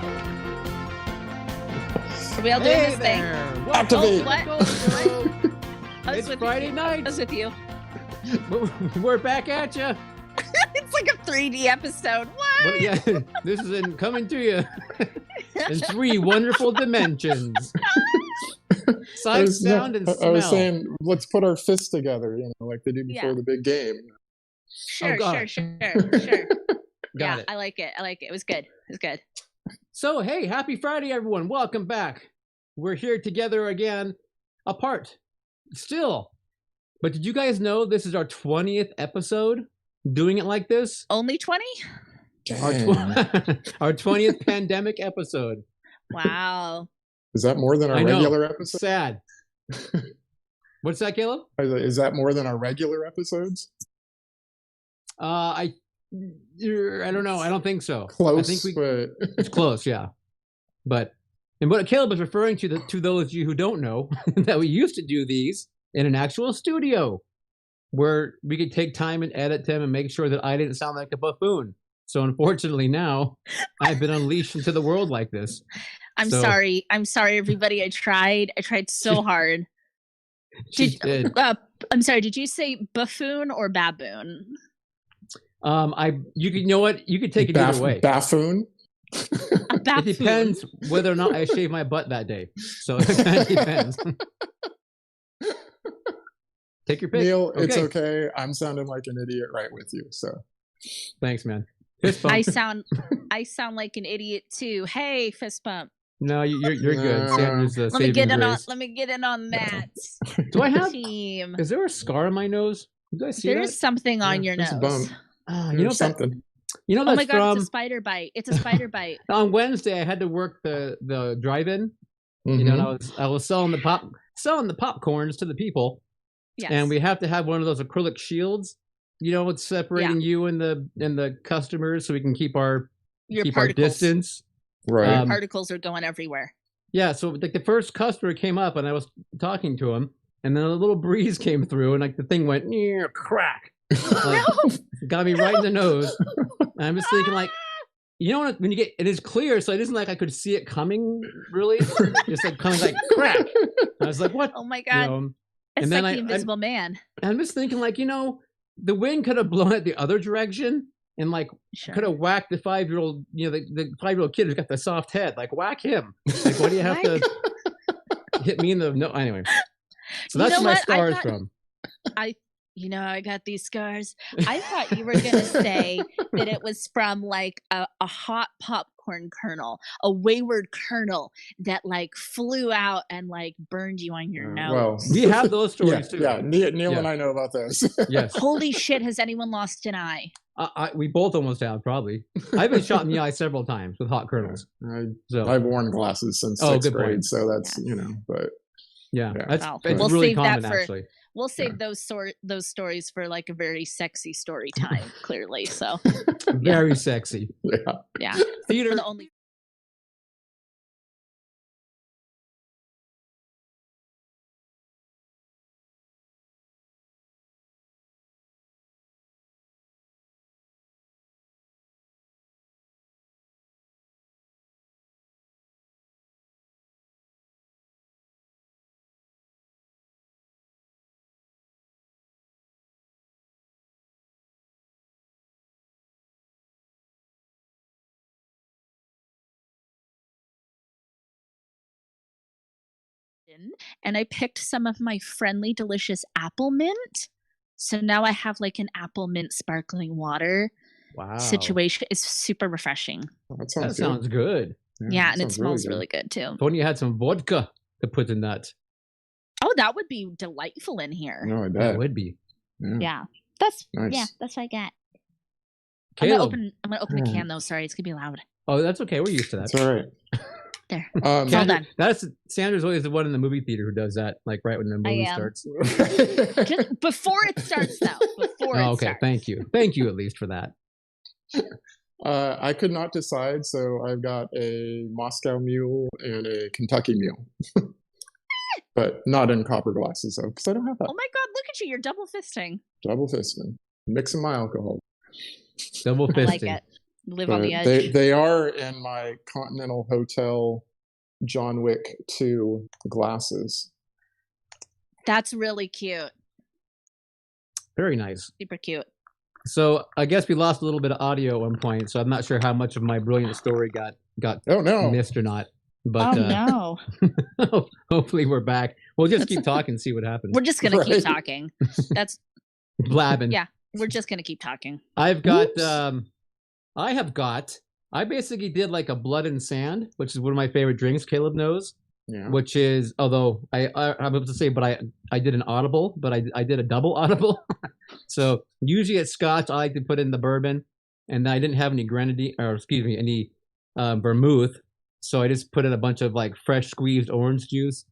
Are we all doing this thing? Activate. Oh, what? It's Friday night. I was with you. We're back at you. It's like a 3D episode. What? Yeah, this is coming to you in 3 wonderful dimensions. Sight, sound, and smell. I was saying, let's put our fists together, like they do before the big game. Sure. Got Yeah, it. I like it. It was good. So, hey, happy Friday, everyone. Welcome back. We're here together again, apart, still. But did you guys know this is our 20th episode doing it like this? Only 20? Our 20th pandemic episode. Wow. Is that more than our regular episode? Sad. What's that, Caleb? Is that more than our regular episodes? I don't know. I don't think so. Close. I think it's close, yeah. And what Caleb is referring to those of you who don't know, that we used to do these in an actual studio where we could take time and edit them and make sure that I didn't sound like a buffoon. So unfortunately now I've been unleashed into the world like this. I'm sorry, everybody. I tried so hard. I'm sorry, did you say buffoon or baboon? You know what? You could take it either way. Buffoon? It depends whether or not I shave my butt that day. So it kind of depends. Take your pick. Neil, okay. It's okay. I'm sounding like an idiot right with you. So thanks, man. I sound like an idiot too. Hey, fist bump. No, you're good. Sandra's let me get in on that. Do I have team? Is there a scar on my nose? You guys see There's something on your nose. A bump. You know something. Oh my god, it's a spider bite. It's a spider bite. On Wednesday, I had to work the drive-in. Mm-hmm. And I was selling the popcorns to the people. Yes. And we have to have one of those acrylic shields. It's separating you and the customers, so we can keep our distance. Right. Your particles are going everywhere. Yeah. So like the first customer came up, and I was talking to him, and then a little breeze came through, and like the thing went crack. Like, got me right in the nose. And I'm just thinking, like, when you get it is clear, so it isn't like I could see it coming. Really, just like coming like crack. I was like, what? Oh my god! It's and like then the Invisible Man. And I'm just thinking, like, the wind could have blown it the other direction, and like could have whacked the 5-year-old. The 5-year-old kid who's got the soft head. Like, whack him. Like, why do you have to hit me in the no? Anyway, so that's where my scars from. I got these scars. I thought you were going to say that it was from like a hot popcorn kernel, a wayward kernel that like flew out and like burned you on your nose. Well, we have those stories too. Yeah, Neil and I know about those. Yes. Holy shit, has anyone lost an eye? We both almost have, probably. I've been shot in the eye several times with hot kernels. I've worn glasses since 6th grade, point. so that's, but... Yeah, it's we'll really common, actually. We'll save those stories for like a very sexy story time, clearly. So very sexy. Yeah. Theater. The only. And I picked some of my friendly, delicious apple mint. So now I have like an apple mint sparkling water situation. It's super refreshing. That sounds good. Yeah, and it smells really good too. If only you had some vodka to put in that. Oh, that would be delightful in here. No, I bet. That would be. Yeah. That's nice. That's what I got. Caleb. I'm gonna open a can though. Sorry, it's gonna be loud. Oh, that's okay. We're used to that. That's all right. There. Hold on. Sandra's always the one in the movie theater who does that, like right when the movie starts. Just before it starts, though. Okay. Thank you. Thank you at least for that. I could not decide, so I've got a Moscow Mule and a Kentucky Mule. But not in copper glasses, though, because I don't have that. Oh my god, look at you. You're double fisting. Double fisting. Mixing my alcohol. Double fisting. I like it. Live on But the edge. they are in my Continental Hotel John Wick 2 glasses. That's really cute. Very nice. Super cute. So I guess we lost a little bit of audio at one point, so I'm not sure how much of my brilliant story got Oh no. missed or not. But Oh no. hopefully we're back. We'll just keep talking, see what happens. We're just gonna keep Right. talking. That's Blabbing. yeah. We're just gonna keep talking. I've got Whoops. I basically did like a blood and sand, which is one of my favorite drinks, Caleb knows. Yeah. Which is, although I'm about to say, but I did an audible, but I did a double audible. So usually at Scotch, I like to put in the bourbon, and I didn't have any grenadine, or excuse me, any vermouth. So I just put in a bunch of like fresh squeezed orange juice,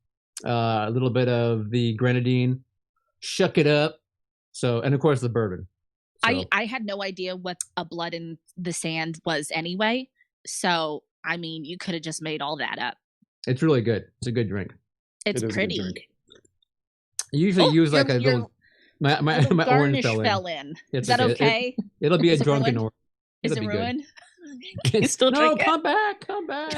a little bit of the grenadine, shook it up. So, and of course the bourbon. So, I had no idea what a blood in the sand was anyway. So I mean, you could have just made all that up. it's really good. It's a good drink. It's It is a good pretty. drink. I usually use like a your little. My little my orange garnish fell in. in. It's Is that okay. okay? It'll be a Is it drunken ruined? orange. Is It'll it be good. ruined? Can you still No, drink it? come back, come back.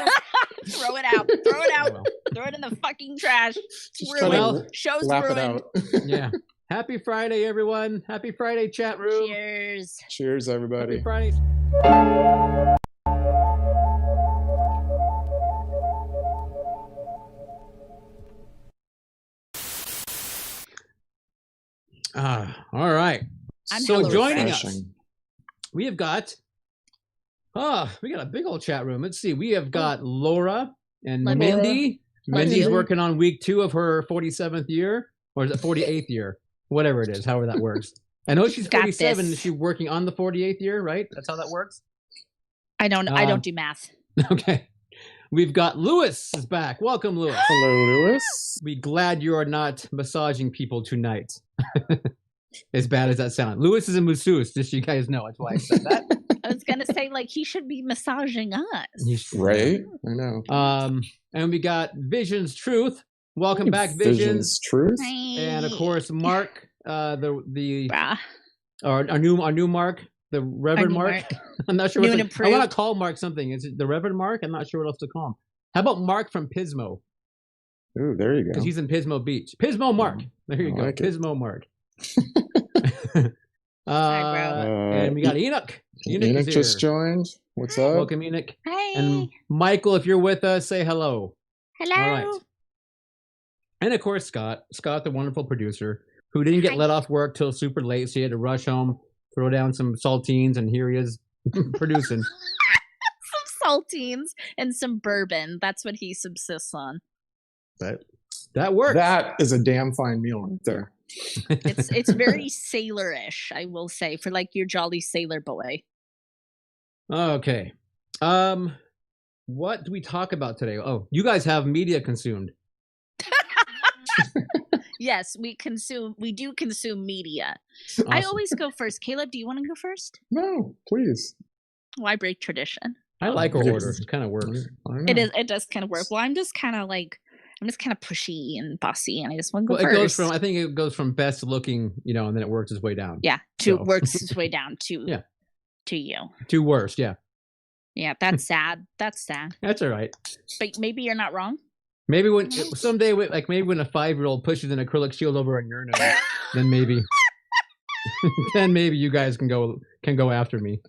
Throw it out. Throw it out. Well, Throw it in the fucking trash. Just try Ruined. Well, to Show's laugh it ruined. out. yeah. Happy Friday, everyone. Happy Friday, chat room. Cheers. Cheers, Happy everybody. Friday. All right. I'm So hella joining refreshed. us, we have got we got a big old chat room. Let's see. We have got Laura and Love Mindy. you. Mindy's you. working on week 2 of her 47th year, or is it 48th year? Whatever it is, however that works. I know she's Got 47. this. Is she working on the 48th year, right? That's how that works. I don't do math. Okay. We've got Lewis is back. Welcome, Lewis. Hello, Lewis. Be glad you are not massaging people tonight. As bad as that sounds. Lewis is a masseuse, just so you guys know. That's why I said that. I was gonna say like he should be massaging us. Right? I know. And we got Vision's Truth. Welcome back, Visions. Vision's Truth. And of course, Mark, the Brah. our new Mark, the Reverend new Mark. Mark. I'm not sure New what and I want improved. to call Mark something. Is it the Reverend Mark? I'm not sure what else to call him. How about Mark from Pismo? Ooh, there you Because go. he's in Pismo Beach. Pismo Mark. There you I go. like it. Pismo Mark. bro. And we got Enoch. Enoch Enoch is just here. joined. What's up? Welcome, Enoch. Hi. And Michael, if you're with us, say hello. Hello. All right. And of course, Scott, the wonderful producer, who didn't get Hi. let off work till super late, so he had to rush home, throw down some saltines, and here he is producing. Some saltines and some bourbon. That's what he subsists on. But that works. That is a damn fine meal right there. It's very sailorish, I will say, for like your jolly sailor boy. Okay. What do we talk about today? Oh, you guys have media consumed. Yes, we do consume media. I Awesome. always go first. Caleb, do you want to go first? No, please. Why break tradition? I like our Yes. order. It kind of works. I know. It does kind of work. Well, I'm just kind of pushy and bossy, and I just want to go Well, first. I think it goes from best looking, and then it works its way down. Yeah, So. works its way down to Yeah. to you. To worst, yeah. Yeah, that's sad. That's sad. That's all right. But maybe you're not wrong. Maybe someday, like maybe when a 5-year-old pushes an acrylic shield over a urinal, then maybe, then maybe you guys can go after me.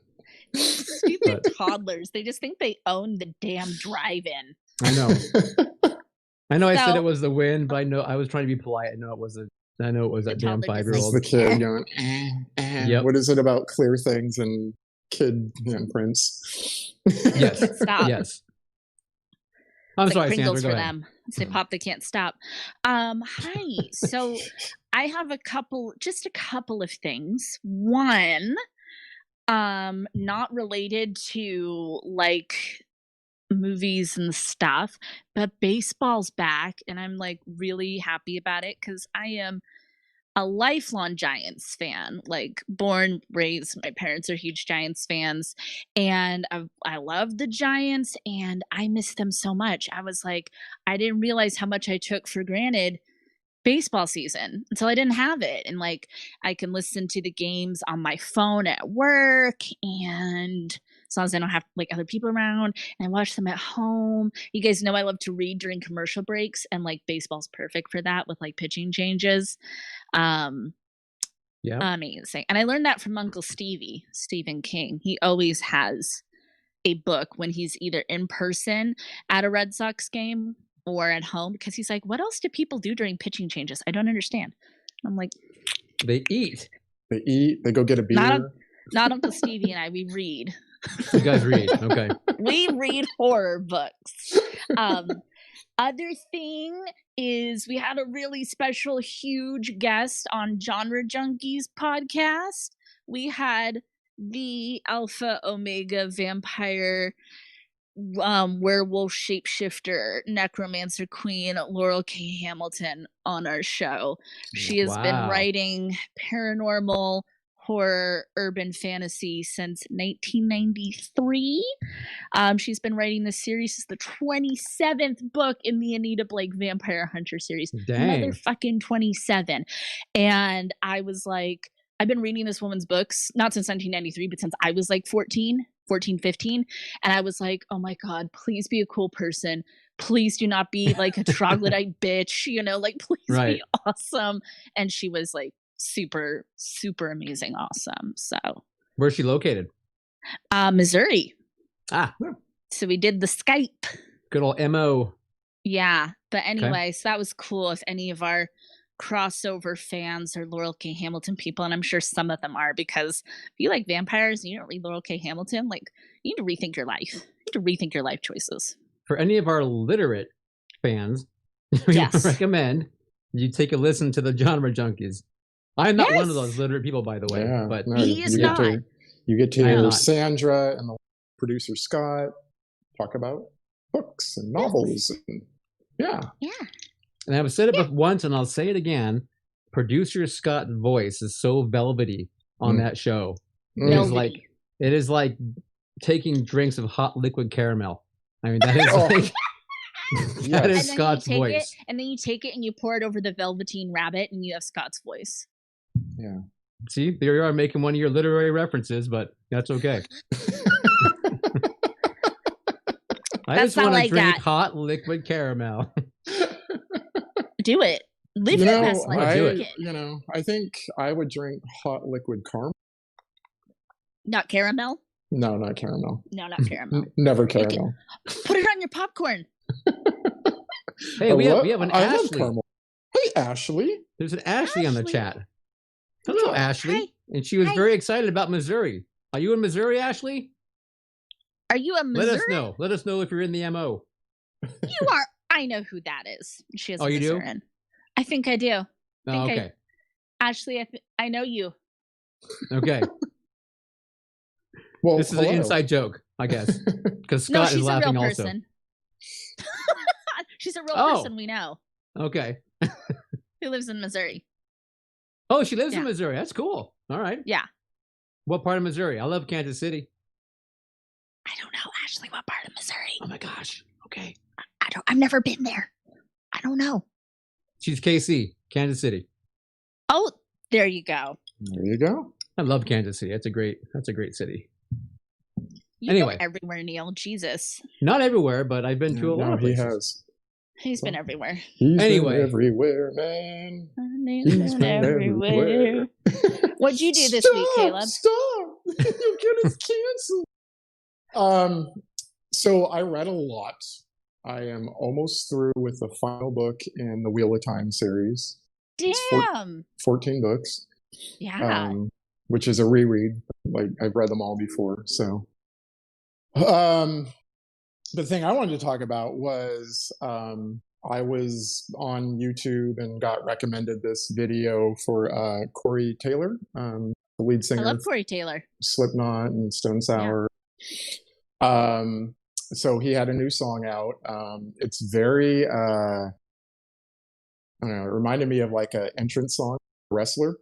Stupid toddlers. They just think they own the damn drive-in. I know. I know. I said So- it was the wind, but I was trying to be polite. I know it was that damn toddler just It's 5-year-old. the kid going, Yep. What is it about clear things and kid handprints? Yes. Stop. Yes. I'm It's sorry, like Pringles Sandra. Go for ahead. them. Say pop, they can't stop. Hi. So I have just a couple of things. One, not related to like movies and stuff, but baseball's back, and I'm like really happy about it because I am a lifelong Giants fan, like born, raised. My parents are huge Giants fans, and I love the Giants, and I miss them so much. I was like, I didn't realize how much I took for granted baseball season until I didn't have it. And like I can listen to the games on my phone at work, and as long as I don't have like other people around, and I watch them at home. You guys know I love to read during commercial breaks, and like baseball's perfect for that with like pitching changes. Um Yeah. Amazing. And I learned that from Uncle Stevie, Stephen King. He always has a book when he's either in person at a Red Sox game or at home, because he's like, what else do people do during pitching changes? I don't understand. I'm like, They eat. They eat. They go get a not, beer. not Uncle Stevie and I, we read. You guys read. Okay. We read horror books. Other thing is we had a really special, huge guest on Genre Junkies podcast. We had the Alpha Omega vampire werewolf shapeshifter necromancer queen Laurel K. Hamilton on our show. She has been Wow. writing paranormal horror urban fantasy since 1993. She's been writing this series. This is the 27th book in the Anita Blake Vampire Hunter series. Dang. Motherfucking 27. And I was like, I've been reading this woman's books, not since 1993, but since I was like 14, 15. And I was like, oh my God, please be a cool person. Please do not be like a troglodyte bitch, you know, like please Right. be awesome. And she was like super, super amazing, awesome. So Where's she located? Missouri. Ah, So we did the Skype. good old MO. Yeah. But anyway, so that was cool. If any of our crossover fans are Laurel K. Hamilton people, and I'm sure some of them are, because if you like vampires and you don't read Laurel K. Hamilton, like you need to rethink your life. You need to rethink your life choices. For any of our literate fans, we Yes. recommend you take a listen to the Genre Junkies. I'm not one of Yes. those literate people, by the way, Yeah, but no, He is you get not. you get to I am hear not. Sandra and the producer Scott talk about books and novels. And, yeah. Yeah. and I've said it once and I'll say it again. Producer Scott's voice is so velvety on that show. It is like Velvety. it is like taking drinks of hot liquid caramel. I mean, that is Oh. like that Yes. is And then Scott's you take voice. it, and then you take it and you pour it over the Velveteen Rabbit, and you have Scott's voice. Yeah. See, there you are making one of your literary references, but that's okay. I That's just not want to like drink that. hot liquid caramel. Do it. Live You your know, best life. do I, it. you know, I think I would drink hot liquid caramel. Not caramel? No, not caramel. No, not caramel. Never can- caramel. Put it on your popcorn. Hey, Oh, we what? have an I love Ashley. caramel. Hey, Ashley. There's an Ashley on the Ashley. chat. Hello, Ashley. Hi. And she was Hi. very excited about Missouri. Are you in Missouri, Ashley? Are you a Missouri? Let us know. Let us know if you're in the MO. You are. I know who that is. She is Oh, a you do? Missourian. I think I do. Oh, think okay. Ashley, I know you. Okay. Well, This is an inside joke, I guess. Because No, Scott she's is a real laughing also. person. She's a real Oh. person we know Okay. who lives in Missouri. Oh, she lives in Yeah. Missouri. That's cool. All right. Yeah. What part of Missouri? I love Kansas City. I don't know, Ashley, what part of Missouri? Oh my gosh. Okay. I've never been there. I don't know. She's KC, Kansas City. Oh, there you go. There you go. I love Kansas City. That's a great city. You Anyway. go everywhere, Neil. Jesus. Not everywhere, but I've been to a lot No, of he places. has. He's been everywhere. He's Anyway. been everywhere, man. He's He's been everywhere. What'd you do this week, Caleb? Stop! You'll get us canceled. So I read a lot. I am almost through with the final book in the Wheel of Time series. Damn. 14 books, Yeah. which is a reread. Like I've read them all before. So, the thing I wanted to talk about was I was on YouTube and got recommended this video for Corey Taylor, the lead I singer love of Corey Taylor. Slipknot and Stone Sour. So he had a new song out. It's very, I don't know, it reminded me of like an entrance song, Wrestler.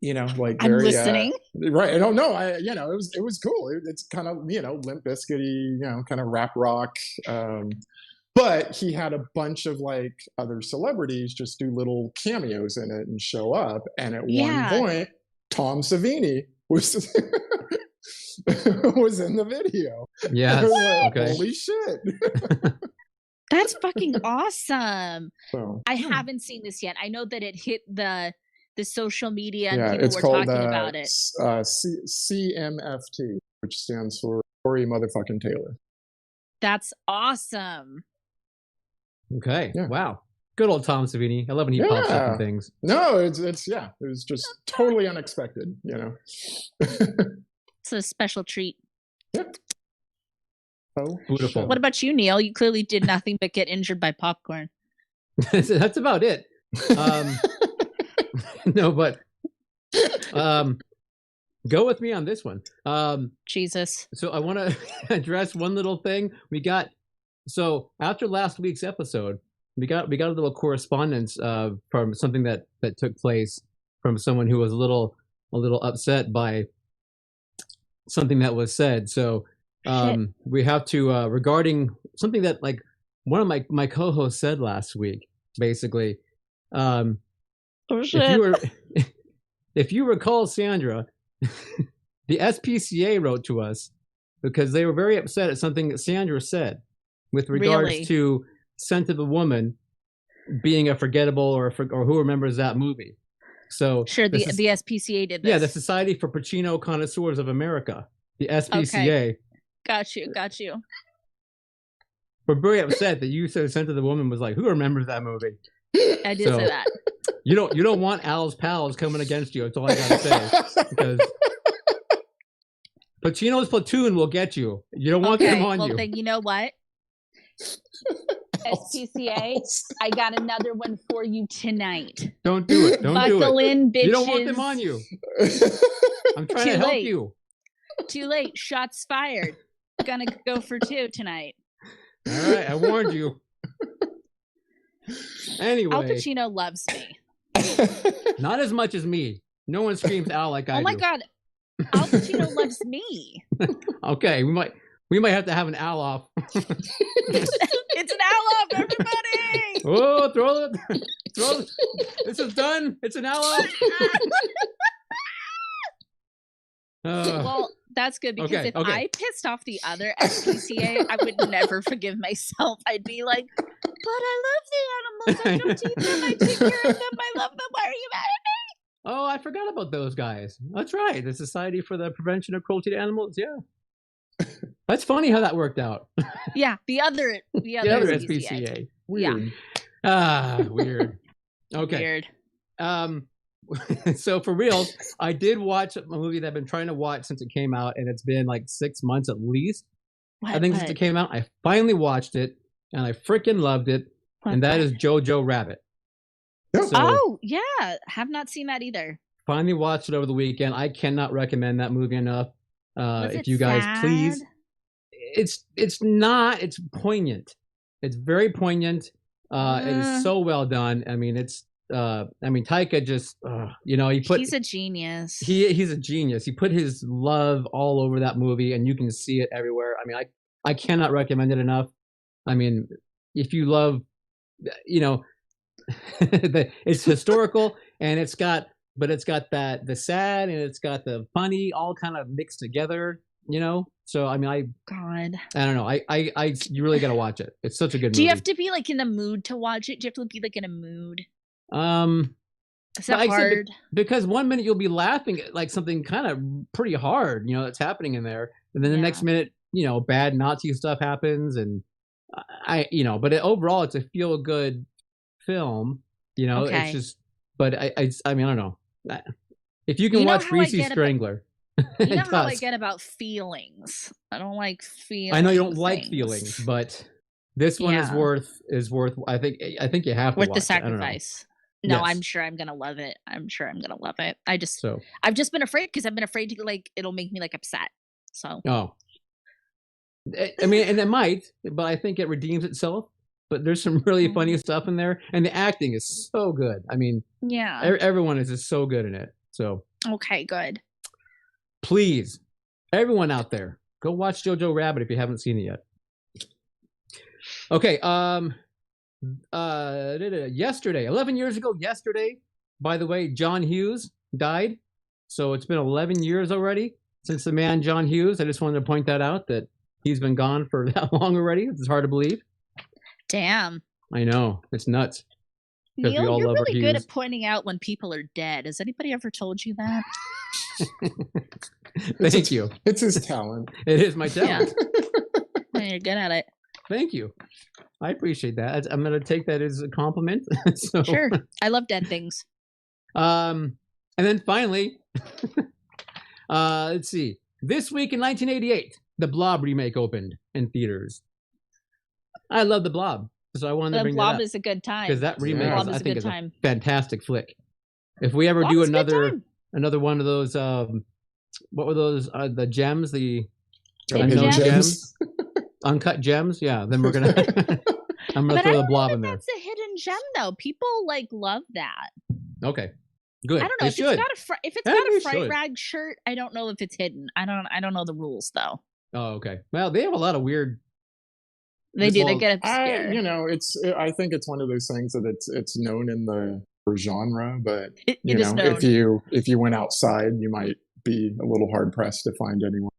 You know, like I'm very listening. right. I don't know. It was cool. It's kind of Limp Bizkity, kind of rap rock. But he had a bunch of like other celebrities just do little cameos in it and show up. And at one point, Tom Savini was was in the video. Yes. Like, Okay. holy shit. That's fucking awesome. So, I haven't seen this yet. I know that it hit the social media and yeah, people it's were called talking about it. CMFT, which stands for Corey Motherfucking Taylor. That's awesome. Okay. Yeah. Wow. Good old Tom Savini. I love when he pops up in things. No, it's yeah. It was just totally unexpected, you know. It's a special treat. Yeah. Oh, Beautiful. What about you, Neil? You clearly did nothing but get injured by popcorn. That's about it. No, but go with me on this one. Jesus. So I want to address one little thing. So after last week's episode, we got a little correspondence from something that took place from someone who was a little upset by something that was said. So we have to regarding something that like one of my co-hosts said last week, basically. Oh shit. If you recall, Sandra, the SPCA wrote to us because they were very upset at something that Sandra said with regards to Scent of a Woman being a forgettable or who remembers that movie. So sure, the SPCA did this. Yeah, the Society for Pacino Connoisseurs of America, the SPCA. Okay. Got you. We're very upset that you said Scent of the Woman was like, who remembers that movie? I did say that. You don't want Al's pals coming against you. That's all I gotta say. Because Pacino's platoon will get you. You don't want them on you. Well, then you know what? SPCA, I got another one for you tonight. Don't do it. Buckle in, bitches. You don't want them on you. I'm trying to help you. Too late. Shots fired. Gonna go for 2 tonight. All right, I warned you. Anyway, Al Pacino loves me. Not as much as me. No one screams Al like I do. Oh my god, Al Pacino loves me. Okay, we might have to have an Al off. It's an Al off, everybody! Oh, throw it! This is done. It's an Al off. Well, that's good because if I pissed off the other SPCA, I would never forgive myself. I'd be like, but I love the animals. I don't eat them. I take care of them. I love them. Why are you mad at me? Oh, I forgot about those guys. That's right. The Society for the Prevention of Cruelty to Animals. Yeah. That's funny how that worked out. Yeah, the other SPCA. Weird. Yeah. Weird. Okay. Weird. So for real, I did watch a movie that I've been trying to watch since it came out, and it's been like 6 months at least. Since it came out, I finally watched it, and I freaking loved it, and that is Jojo Rabbit. So, yeah, have not seen that either. Finally watched it over the weekend. I cannot recommend that movie enough. If you guys sad? Please, it's not. It's poignant. It's very poignant. It is so well done. I mean, Taika just, he's a genius. He's a genius. He put his love all over that movie, and you can see it everywhere. I mean, I cannot recommend it enough. I mean, if you love, it's historical, and it's got the sad and it's got the funny all kind of mixed together. So I mean, I don't know. You really got to watch it. It's such a good movie. Do you have to be like in the mood to watch it? Do you have to be like in a mood? Is that hard? Because 1 minute you'll be laughing at like something kind of pretty hard, that's happening in there, and then the next minute, bad Nazi stuff happens, and but overall it's a feel good film. It's just, but I mean, I don't know. If you can watch Greasy Strangler. You know how I get about feelings. I don't like feelings. I know you don't like feelings, but this one is worth. I think you have to worth watch the sacrifice. No, yes. I'm sure I'm gonna love it. I've just been afraid because I've been afraid to it'll make me upset. So. Oh. I mean, and it might, but I think it redeems itself. But there's some really funny stuff in there, and the acting is so good. I mean, yeah, everyone is just so good in it. So. Okay, good. Please, everyone out there, go watch Jojo Rabbit if you haven't seen it yet. Okay. Yesterday, 11 years ago, yesterday, by the way, John Hughes died. So it's been 11 years already since the man John Hughes. I just wanted to point that out, that he's been gone for that long already. It's hard to believe. Damn. I know. It's nuts. Neil, you're really good at pointing out when people are dead. Has anybody ever told you that? Thank you. It's his talent. It is my talent. Yeah. You're good at it. Thank you. I appreciate that. I'm going to take that as a compliment. So, sure. I love dead things. And then finally, let's see. This week in 1988, the Blob remake opened in theaters. I love the Blob, so I wanted to bring that up. The Blob is a good time. Because that remake, yeah. I think, is a fantastic flick. If we ever do another one of those, what were those? The gems, the unknown gems, uncut gems. Yeah, then we're gonna. I'm gonna throw the Blob in there. That's a hidden gem, though. People love that. Okay, good. I don't know if it's got a fright rag shirt. I don't know if it's hidden. I don't know the rules though. Oh, okay. Well, they have a lot of weird. They do. They get scared. I think it's one of those things that it's known in the genre, but if you went outside, you might be a little hard pressed to find anyone.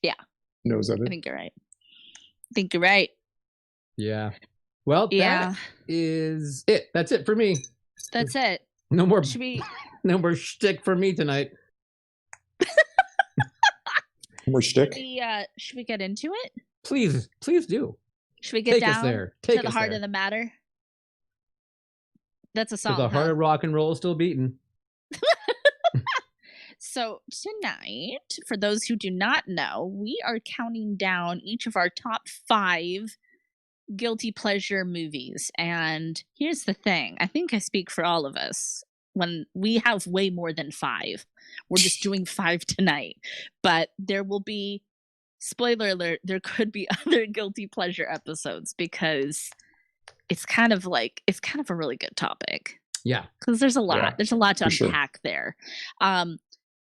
Yeah. Knows of it. I think you're right. Yeah. Well, that is it. That's it for me. That's it. No more. No more shtick for me tonight. More shtick. Should we get into it? Please do. Should we get down to the heart of the matter? That's a song. The heart of rock and roll is still beating. So tonight, for those who do not know, we are counting down each of our top 5 guilty pleasure movies. And here's the thing. I think I speak for all of us when we have way more than 5. We're just doing 5 tonight. But there will be, spoiler alert, there could be other guilty pleasure episodes because it's kind of a really good topic. Yeah. Because there's a lot. Yeah, there's a lot to unpack there.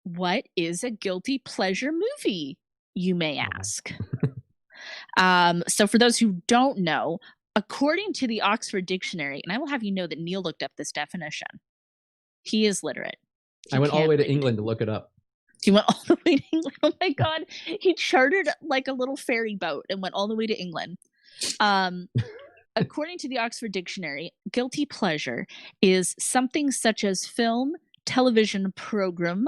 What is a guilty pleasure movie, you may ask? So for those who don't know, according to the Oxford Dictionary, and I will have you know that Neil looked up this definition. He is literate. I went all the way to England to look it up. He went all the way to England. Oh my God. He chartered like a little ferry boat and went all the way to England. According to the Oxford Dictionary, guilty pleasure is something such as film, television program,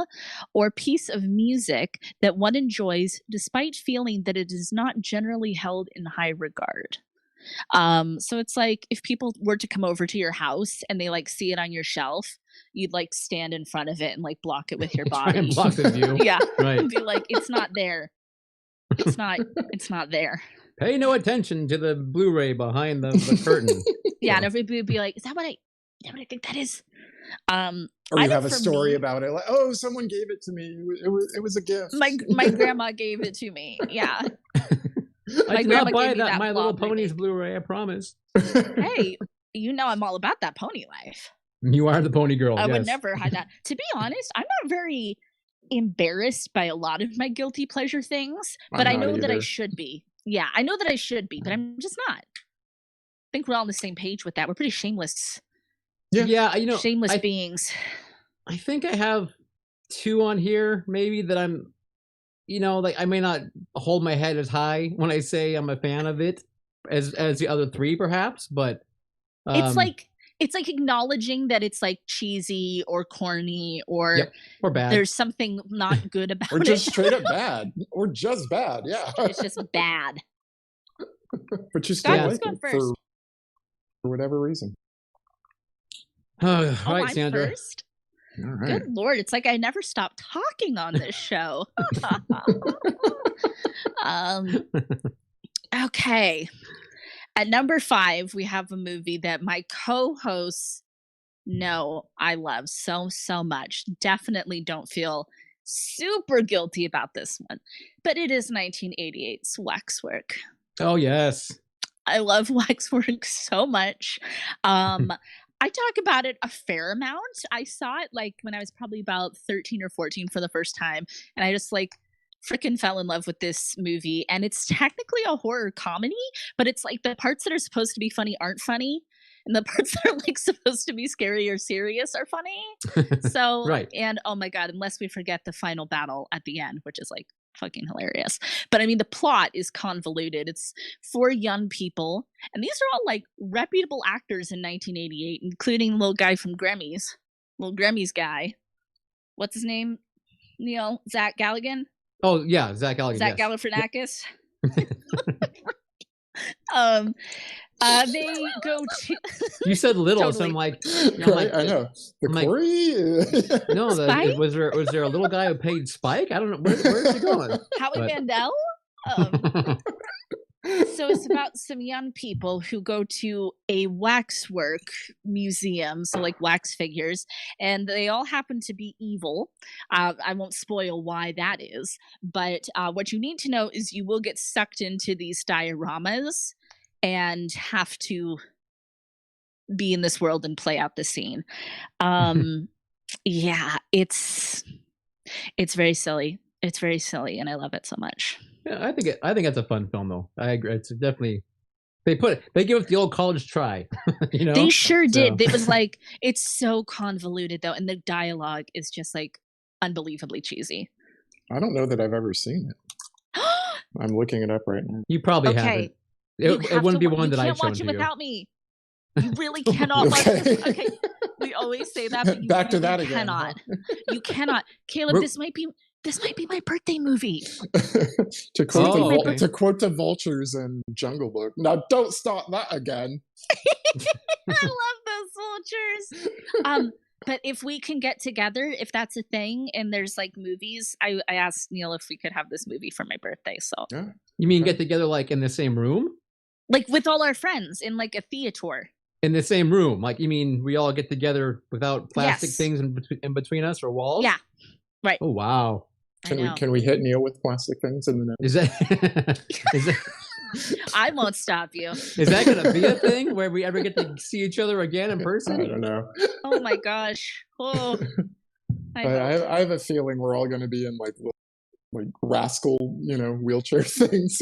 or piece of music that one enjoys despite feeling that it is not generally held in high regard. So it's like if people were to come over to your house and they like see it on your shelf, you'd like stand in front of it and like block it with your body. And block the view. Yeah. Right. And be like, it's not there. It's not there. Pay no attention to the Blu-ray behind the curtain. Yeah, and everybody would be like, is that what I think that is? Or you have a story about it, like, oh, someone gave it to me. It was a gift. My grandma gave it to me. Yeah. I did not buy that My Little Ponies Blu-ray, I promise. Hey, you know I'm all about that pony life. You are the pony girl. I would never hide that. To be honest, I'm not very embarrassed by a lot of my guilty pleasure things, but I know that I should be. Yeah, I know that I should be, but I'm just not. I think we're all on the same page with that. We're pretty shameless. Yeah, shameless beings. I think I have 2 on here, maybe, that I'm, like I may not hold my head as high when I say I'm a fan of it as the other 3, perhaps, but it's like acknowledging that it's like cheesy or corny or bad. There's something not good about it. Or just straight up bad. Or just bad, yeah. It's just bad. But you still like it for whatever reason. All right, Sandra. First? All right. Good Lord, it's like I never stop talking on this show. Okay. At number 5, we have a movie that my co-hosts know I love so much. Definitely don't feel super guilty about this one. But it is 1988's Waxwork. Oh, yes. I love Waxwork so much. I talk about it a fair amount. I saw it like when I was probably about 13 or 14 for the first time. And I just like freaking fell in love with this movie, and it's technically a horror comedy, but it's like the parts that are supposed to be funny aren't funny, and the parts that are like supposed to be scary or serious are funny. So, Right. and oh my god, unless we forget the final battle at the end, which is like fucking hilarious. But I mean, the plot is convoluted. It's four young people, and these are all like reputable actors in 1988, including the little guy from Grammys, little Grammys guy. What's his name? Neil Zach Galligan. Oh yeah, Zach Galligan. Zach Yes. Galifianakis. They go to You said little, so Totally. I'm like, Right, I know. The I'm like- Corey? no, Spike? was there a little guy who paid Spike? I don't know. Where's he going? Howie But- Mandel. So it's about some young people who go to a waxwork museum, so like wax figures, and they all happen to be evil. I won't spoil why that is, but what you need to know is you will get sucked into these dioramas and have to be in this world and play out the scene. Yeah, it's very silly. It's very silly, and I love it so much. Yeah, I think it's a fun film though. I agree. It's definitely they give it the old college try. You know, They sure did. So- It was like it's so convoluted though, and the dialogue is just like unbelievably cheesy. I don't know that I've ever seen it. I'm looking it up right now. You probably Okay. haven't. You It have wouldn't to be one that I You can't showed watch to it you. without me. You really cannot watch Okay. this. Okay, we always say that, but you Back to really that again, cannot. huh? You cannot, Caleb. Ro- This might be my birthday movie. to quote Oh, okay. to quote the vultures in Jungle Book. Now, don't start that again. I love those vultures. But if we can get together, if that's a thing, and there's like movies, I asked Neil if we could have this movie for my birthday. So Yeah. You mean Okay. get together like in the same room? like with all our friends in like a theater. In the same room, like you mean we all get together without plastic Yes. things in between us or walls? Yeah, right. Oh wow. I know. Can we hit Neil with plastic things in the nose? Is that I won't stop you. is that gonna be a thing where we ever get to see each other again in I person? don't know. Oh my gosh. Oh, I But hope. I have a feeling we're all going to be in like rascal, wheelchair things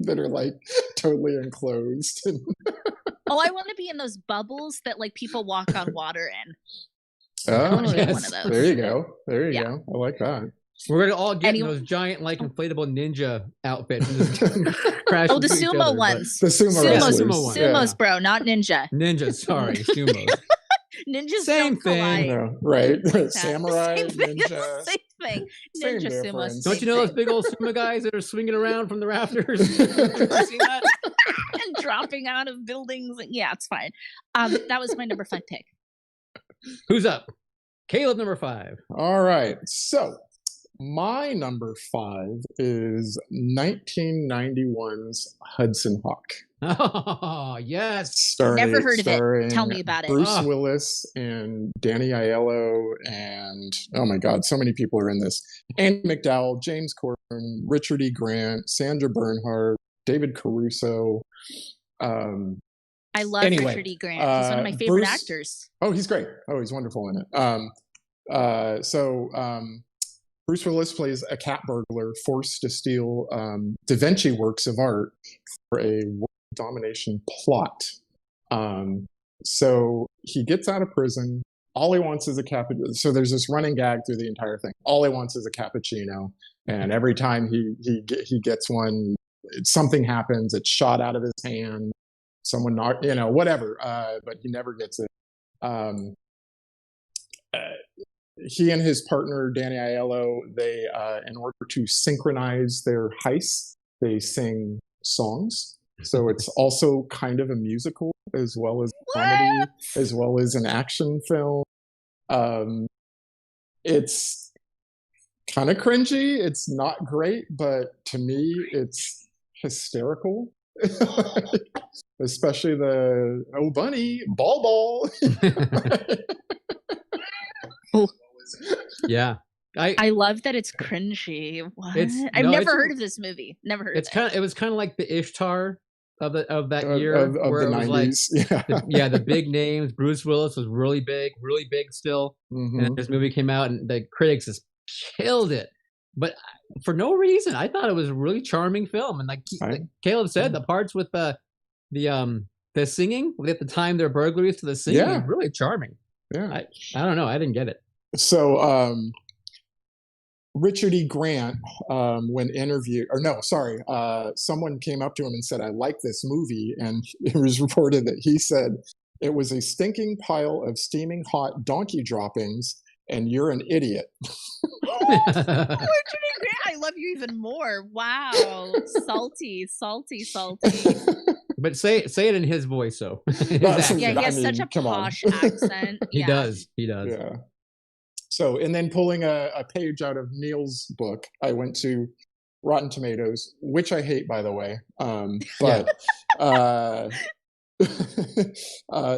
that are like totally enclosed. Oh, I want to be in those bubbles that like people walk on water in. Oh, wanna be yes. one of those. there you go. There you Yeah. go. I like that. We're gonna all get in Anyone- those giant like inflatable ninja outfits and just crash Oh, the into each sumo other, but- ones. The sumo Sumos, wrestlers. sumo one. Sumos, bro, not ninja. Ninja, sorry, sumo. Ninjas Same don't thing. collide. No, right. That. Samurai, Same thing. ninja. Same thing. Same Ninja sumo. difference. Don't you know those big old sumo guys that are swinging around from the rafters? You seen that? And dropping out of buildings? Yeah, it's fine. That was my number 5 pick. Who's up? Caleb, number 5. All right. So my number 5 is 1991's Hudson Hawk. Oh yes. Never heard of it. Starring Tell me about it. Bruce Oh. Willis and Danny Aiello, and oh my God, so many people are in this. Andy McDowell, James Corden, Richard E. Grant, Sandra Bernhardt, David Caruso. I love Anyway, Richard E. Grant. He's one of my favorite Bruce- actors. Oh, he's great. Oh, he's wonderful in it. Bruce Willis plays a cat burglar forced to steal Da Vinci works of art for a world domination plot. So he gets out of prison. All he wants is a cappuccino. So there's this running gag through the entire thing. All he wants is a cappuccino, and every time he gets one, something happens. It's shot out of his hand. Someone knocked, whatever. But he never gets it. He and his partner Danny Aiello, they in order to synchronize their heists, they sing songs. So it's also kind of a musical as well as a comedy, What? as well as an action film. It's kind of cringy. It's not great, but to me, it's hysterical. Especially the "Oh Bunny, ball." Yeah. I love that it's cringy. What? It's- I've no, never it's- heard of this movie. Never heard It's of it. it was kind of like the Ishtar of that of, year, of where the it was like 90s. Yeah. the big names. Bruce Willis was really big still. Mhm. And then this movie came out, and the critics just killed it. but for no reason, I thought it was a really charming film. And like Caleb said, the parts with the singing at the time their burglaries to the singing was really charming. Yeah, I don't know, I didn't get it. So Richard E. Grant, when interviewed, or no, sorry, someone came up to him and said, "I like this movie," and it was reported that he said it was a stinking pile of steaming hot donkey droppings, and you're an idiot. Richard E. Grant, I love you even more. Wow, salty. But say it in his voice, so. Yeah, he has such a posh accent. He does. Yeah. So, and then pulling a page out of Neil's book, I went to Rotten Tomatoes, which I hate, by the way. But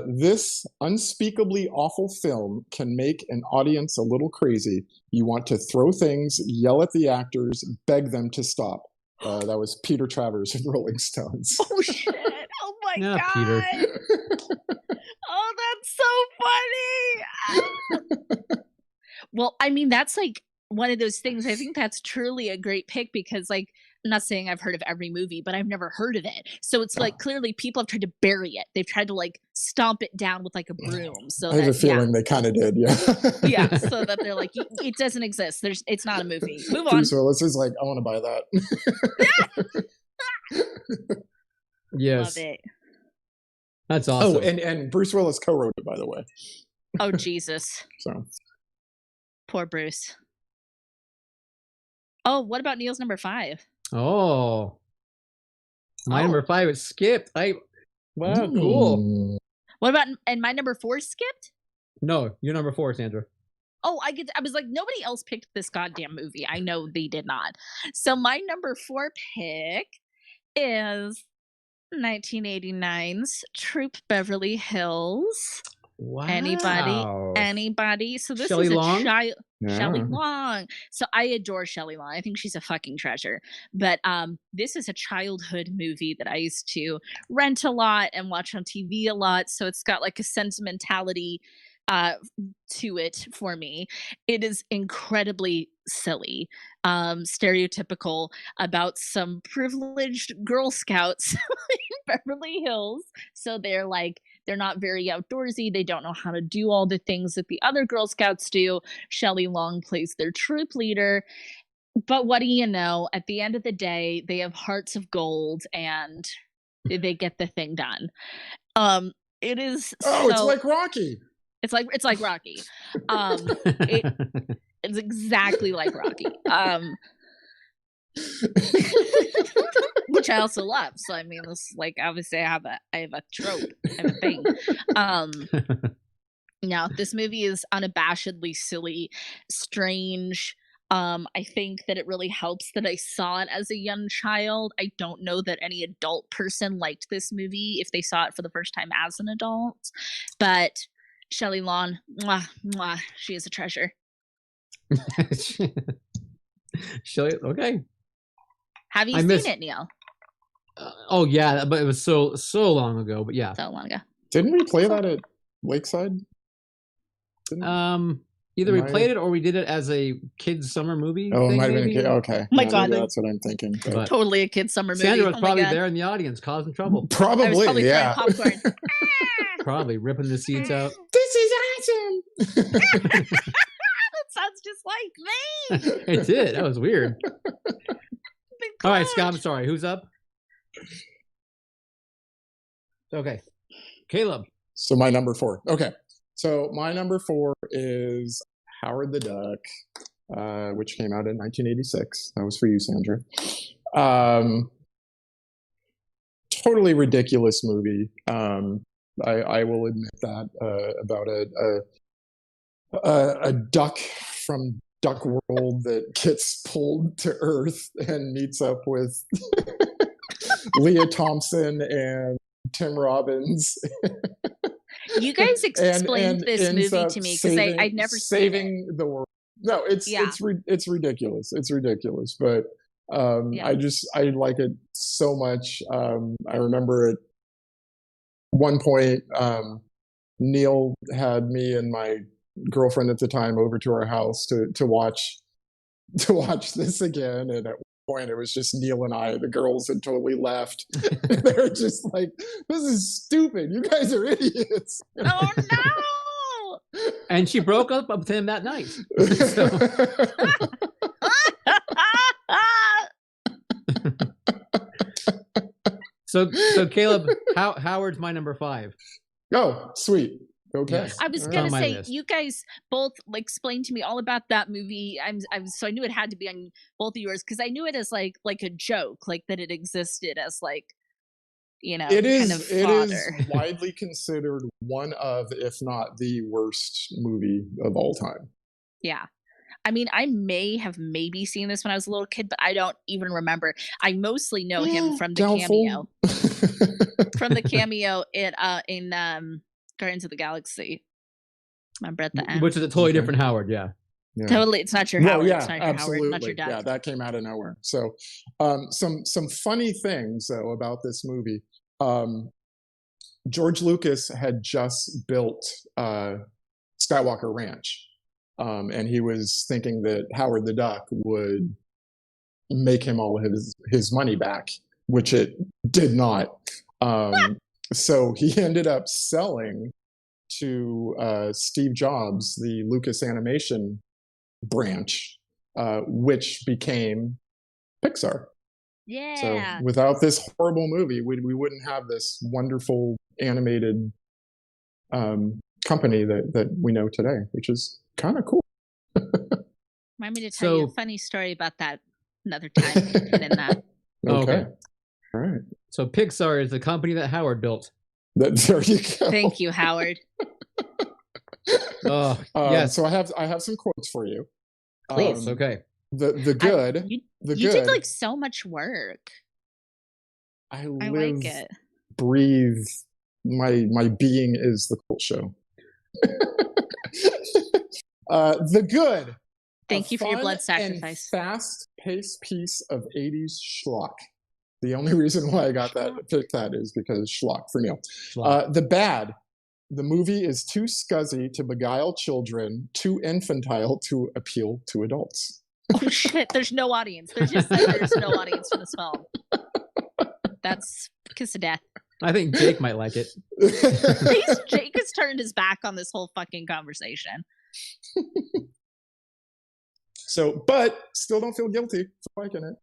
this unspeakably awful film can make an audience a little crazy. You want to throw things, yell at the actors, beg them to stop. That was Peter Travers in Rolling Stones. Oh, shit. Oh, my God. Peter. Oh, that's so funny. Well, I mean, that's like one of those things. I think that's truly a great pick because, like, I'm not saying I've heard of every movie, but I've never heard of it. So it's like clearly people have tried to bury it. They've tried to like stomp it down with like a broom. So I have a feeling they kind of did, yeah. Yeah, so that they're like, it doesn't exist. It's not a movie. Move on. Bruce Willis is like, I want to buy that. Yes. Love it. That's awesome. Oh, and Bruce Willis co-wrote it, by the way. Oh, Jesus. So poor Bruce. Oh, what about Neil's number 5? Oh, my number 5 is skipped. Wow, cool. What about, and my number 4 skipped? No, you're number 4, Sandra. Oh, I was like, nobody else picked this goddamn movie. I know they did not. So my number 4 pick is 1989's Troop Beverly Hills. Wow. Anybody? So this Shelley is a Long? child. Yeah. Shelley Long. So I adore Shelley Long. I think she's a fucking treasure. But this is a childhood movie that I used to rent a lot and watch on TV a lot. So it's got like a sentimentality to it for me. It is incredibly silly, stereotypical about some privileged Girl Scouts in Beverly Hills. So they're not very outdoorsy. They don't know how to do all the things that the other Girl Scouts do. Shelley Long plays their troop leader. But what do you know? At the end of the day, they have hearts of gold and they get the thing done. It is it's like Rocky. It's like Rocky. It's exactly like Rocky. Which I also love. So I mean, it's like obviously I have a trope, I have a thing. Now this movie is unabashedly silly, strange. I think that it really helps that I saw it as a young child. I don't know that any adult person liked this movie if they saw it for the first time as an adult. But Shelley Long, mwah, mwah, she is a treasure. Shelley, okay. Have you seen it, Neil? Oh yeah, but it was so long ago. But yeah, so long ago. Didn't we play that at Lakeside? Either we played it or we did it as a kids' summer movie. Oh, it might have maybe? been okay. Oh my God, that's what I'm thinking. But totally a kids' summer movie. Sandra was oh probably there in the audience, causing trouble. Probably, I was probably yeah. popcorn. Probably ripping the seats out. This is awesome. That sounds just like me. It did. That was weird. All right, Scott. I'm sorry. Who's up? Okay, Caleb. So my number 4. Okay. So my number 4 is Howard the Duck, which came out in 1986. That was for you, Sandra. Totally ridiculous movie. I will admit that about a duck from Duck World that gets pulled to Earth and meets up with Leah Thompson and Tim Robbins. You guys explained this movie to me because I'd never saving the world. No, it's ridiculous. It's ridiculous, but I like it so much. I remember at one point, Neil had me and my girlfriend at the time over to our house to watch to watch this again, and at one point it was just Neil and I. The girls had totally left. They were just like, "This is stupid. You guys are idiots." Oh no! And she broke up with him that night. So Caleb, Howard's my number 5. Oh, sweet. Okay. Yes. I was All gonna right. say, you guys both explained to me all about that movie. So I knew it had to be on both of yours because I knew it as like a joke, like that it existed as like, you know, It kind of is. It fodder. is widely considered one of, if not the worst movie of all time. Yeah. I mean, I may have maybe seen this when I was a little kid, but I don't even remember. I mostly know him from the cameo. From the cameo in Guardians of the Galaxy. Remember at the end. Which is a totally different Howard, yeah. Totally, it's not your Well, Howard. yeah, It's not your absolutely. Howard, not your dad. Yeah, that came out of nowhere. So, some funny things though about this movie. George Lucas had just built Skywalker Ranch, and he was thinking that Howard the Duck would make him all of his money back, which it did not. So he ended up selling to Steve Jobs the Lucas Animation branch, which became Pixar. Yeah. So without this horrible movie, we wouldn't have this wonderful animated company that we know today, which is kind of cool. Remind me to tell you a funny story about that another time. In that. Okay. All right. So Pixar is the company that Howard built. There you go. Thank you, Howard. Oh, yes. So I have some quotes for you. Please. Okay. The good. You good. did like so much work. I like it. Breathe. My being is the cool show. The good. Thank you for your blood sacrifice. Fast-paced piece of 80s schlock. The only reason why I picked that is because schlock for Neil. The bad. The movie is too scuzzy to beguile children, too infantile to appeal to adults. Oh shit! There's no audience. There's no audience for this film. That's kiss of death. I think Jake might like it. Jake has turned his back on this whole fucking conversation. So, but still don't feel guilty for liking it.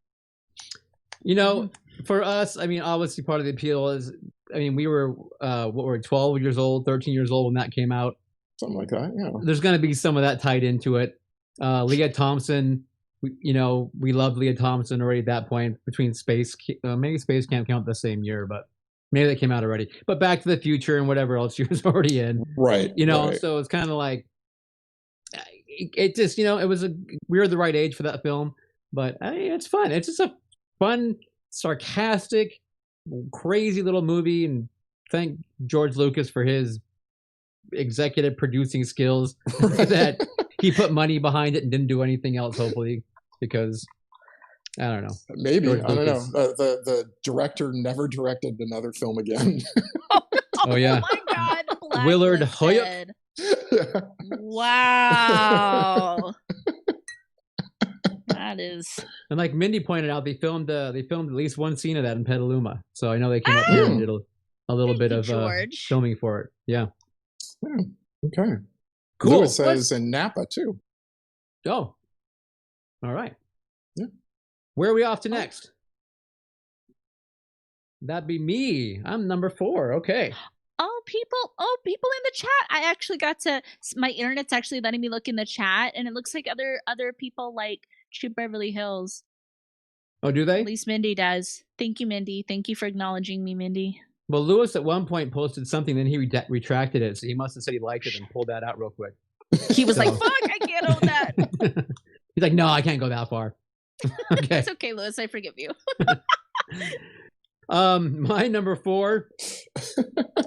You know, for us, I mean, obviously part of the appeal is, I mean, we were, 12 years old, 13 years old when that came out. Something like that, yeah. There's going to be some of that tied into it. Leah Thompson, we loved Leah Thompson already at that point, between maybe Space Camp came out the same year, but maybe that came out already. But Back to the Future and whatever else she was already in. Right. You know, right. So it's kind of like, it just, you know, we were the right age for that film, but I mean, it's fun. It's just a fun, sarcastic, crazy little movie, and thank George Lucas for his executive producing skills that he put money behind it and didn't do anything else, hopefully, because I don't know. Maybe. George I don't know. Lucas. The director never directed another film again. Oh yeah. Oh my God. Willard Blacklisted. Wow. That is. And like Mindy pointed out, they filmed at least one scene of that in Petaluma. So I know they came up here and did a little bit of filming for it. Yeah. Okay. Cool. Lewis says in Napa too. Oh. All right. Yeah. Where are we off to next? That'd be me. I'm number 4. Okay. Oh, people in the chat. I actually my internet's actually letting me look in the chat, and it looks like other people like Shoot Beverly Hills. Oh, do they? At least Mindy does. Thank you, Mindy. Thank you for acknowledging me, Mindy. Well, Lewis at one point posted something, then he retracted it, so he must have said he liked it and pulled that out real quick. He was like, fuck, I can't own that. He's like, no, I can't go that far. Okay. It's okay, Lewis. I forgive you. My number 4.